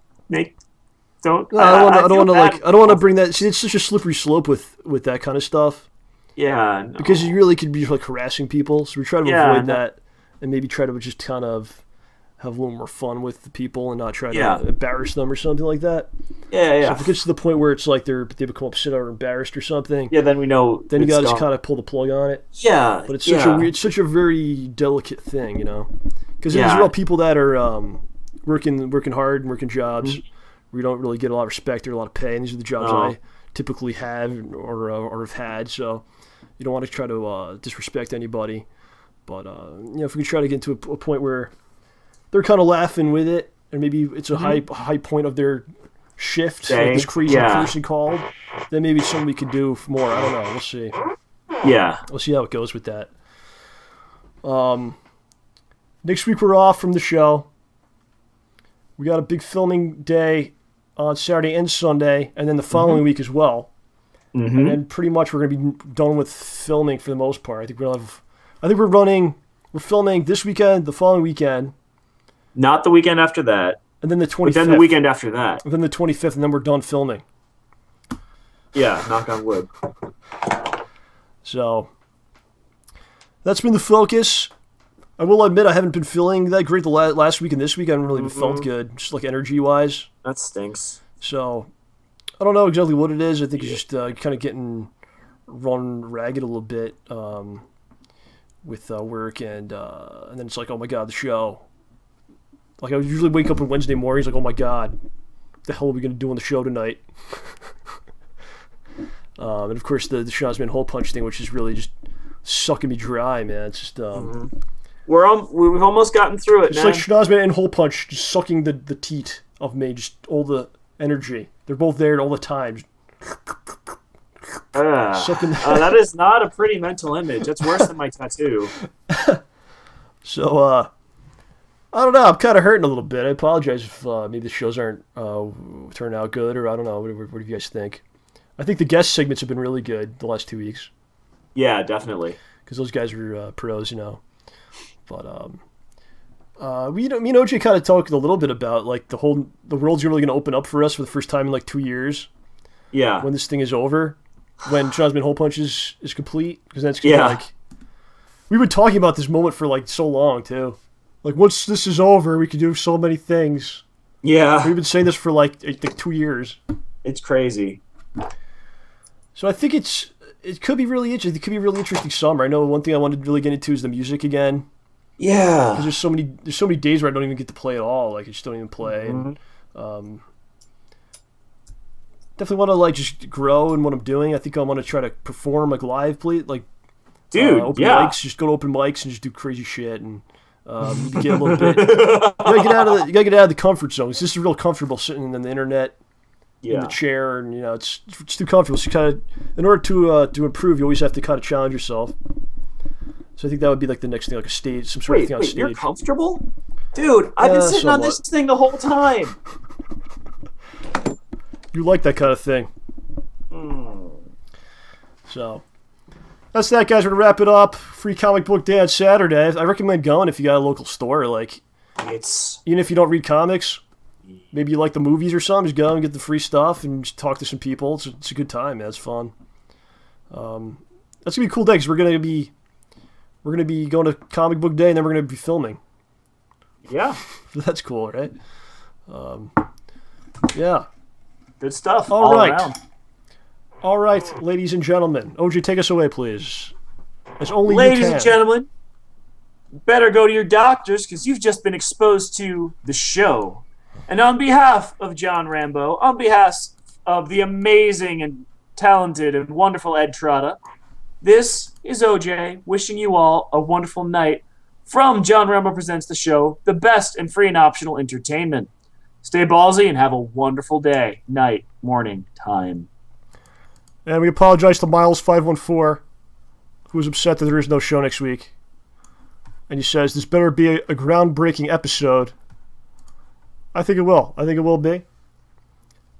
No, I don't want to bring that. See, it's such a slippery slope with that kind of stuff. Yeah. No. Because you really could be like harassing people, so we try to avoid that, and maybe try to just kind of have a little more fun with the people and not try to embarrass them or something like that. Yeah. So if it gets to the point where it's like they become upset or embarrassed or something, then we know. Then you gotta just kind of pull the plug on it. Yeah. But it's such a very delicate thing, you know, because there's real people that are working hard and working jobs. Mm-hmm. Where you don't really get a lot of respect or a lot of pay, and these are the jobs I typically have or have had. So you don't want to try to disrespect anybody. But if we can try to get to a point where they're kind of laughing with it, and maybe it's a high point of their shift, like this crazy person called, then maybe something we could do more. I don't know. We'll see. Yeah. We'll see how it goes with that. Next week we're off from the show. We got a big filming day on Saturday and Sunday, and then the following week as well. Mm-hmm. And then pretty much we're going to be done with filming for the most part. I think we're filming this weekend, the following weekend. Not the weekend after that. And then the 25th. But then the weekend after that. And then the 25th, and then we're done filming. Yeah, knock on wood. So, that's been the focus. I will admit I haven't been feeling that great the last week and this week. I haven't really felt good, just like energy-wise. That stinks. So, I don't know exactly what it is. I think it's just kind of getting run ragged a little bit with work, and then it's like, oh my god, the show. Like, I would usually wake up on Wednesday mornings like, oh my god, what the hell are we going to do on the show tonight? And of course the Schnozzman hole punch thing, which is really just sucking me dry, man. It's just we've almost gotten through it. It's like Schnozzman and hole punch just sucking the teat of me, just all the energy. They're both there all the time. That is not a pretty mental image. That's worse than my tattoo. So I don't know. I'm kind of hurting a little bit. I apologize if maybe the shows aren't turning out good, or I don't know. What do you guys think? I think the guest segments have been really good the last 2 weeks. Yeah, definitely. Because those guys were pros, But me and OJ kind of talked a little bit about like the world's really going to open up for us for the first time in like 2 years. Yeah. When this thing is over, when Schnozzman hole punch is complete, because that's gonna be like we've been talking about this moment for like so long too. Like once this is over, we can do so many things. Yeah. We've been saying this for like 2 years. It's crazy. So I think it could be really interesting. It could be a really interesting summer. I know one thing I wanted to really get into is the music again. Yeah. Because there's so many days where I don't even get to play at all. Like I just don't even play. Mm-hmm. And, definitely want to like just grow in what I'm doing. I think I want to try to perform like live, please. Like, open mics. Just go to open mics and just do crazy shit and get a little bit. You gotta get out of the comfort zone. It's just real comfortable sitting on the internet. In the chair, and it's too comfortable. So kind of, in order to improve, you always have to kind of challenge yourself. So I think that would be like the next thing, like a stage, some sort of thing on stage. You're comfortable, dude? I've been sitting on this thing the whole time. You like that kind of thing. So that's that, guys. We're gonna wrap it up. Free comic book day on Saturday. I recommend going if you got a local store. Like, even if you don't read comics. Maybe you like the movies or something, just go and get the free stuff and just talk to some people. It's a good time, man. It's fun. That's going to be a cool day because we're going to be going to comic book day and then we're going to be filming. Yeah. That's cool, right? Yeah. Good stuff. All right. Around. All right, ladies and gentlemen. OJ, take us away, please. As only ladies you can. And gentlemen, better go to your doctors because you've just been exposed to the show. And on behalf of John Rambo, on behalf of the amazing and talented and wonderful Ed Trotta, this is OJ wishing you all a wonderful night from John Rambo Presents the show, the best and free and optional entertainment. Stay ballsy and have a wonderful day, night, morning, time. And we apologize to Miles514, who is upset that there is no show next week. And he says, this better be a groundbreaking episode. I think it will. I think it will be.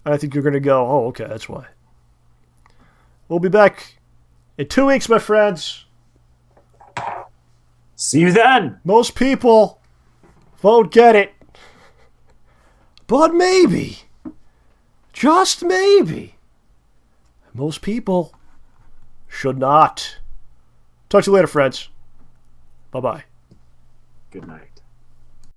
And I think you're going to go, oh, okay, that's why. We'll be back in 2 weeks, my friends. See you then. Most people won't get it. But maybe, just maybe, most people should not. Talk to you later, friends. Bye-bye. Good night.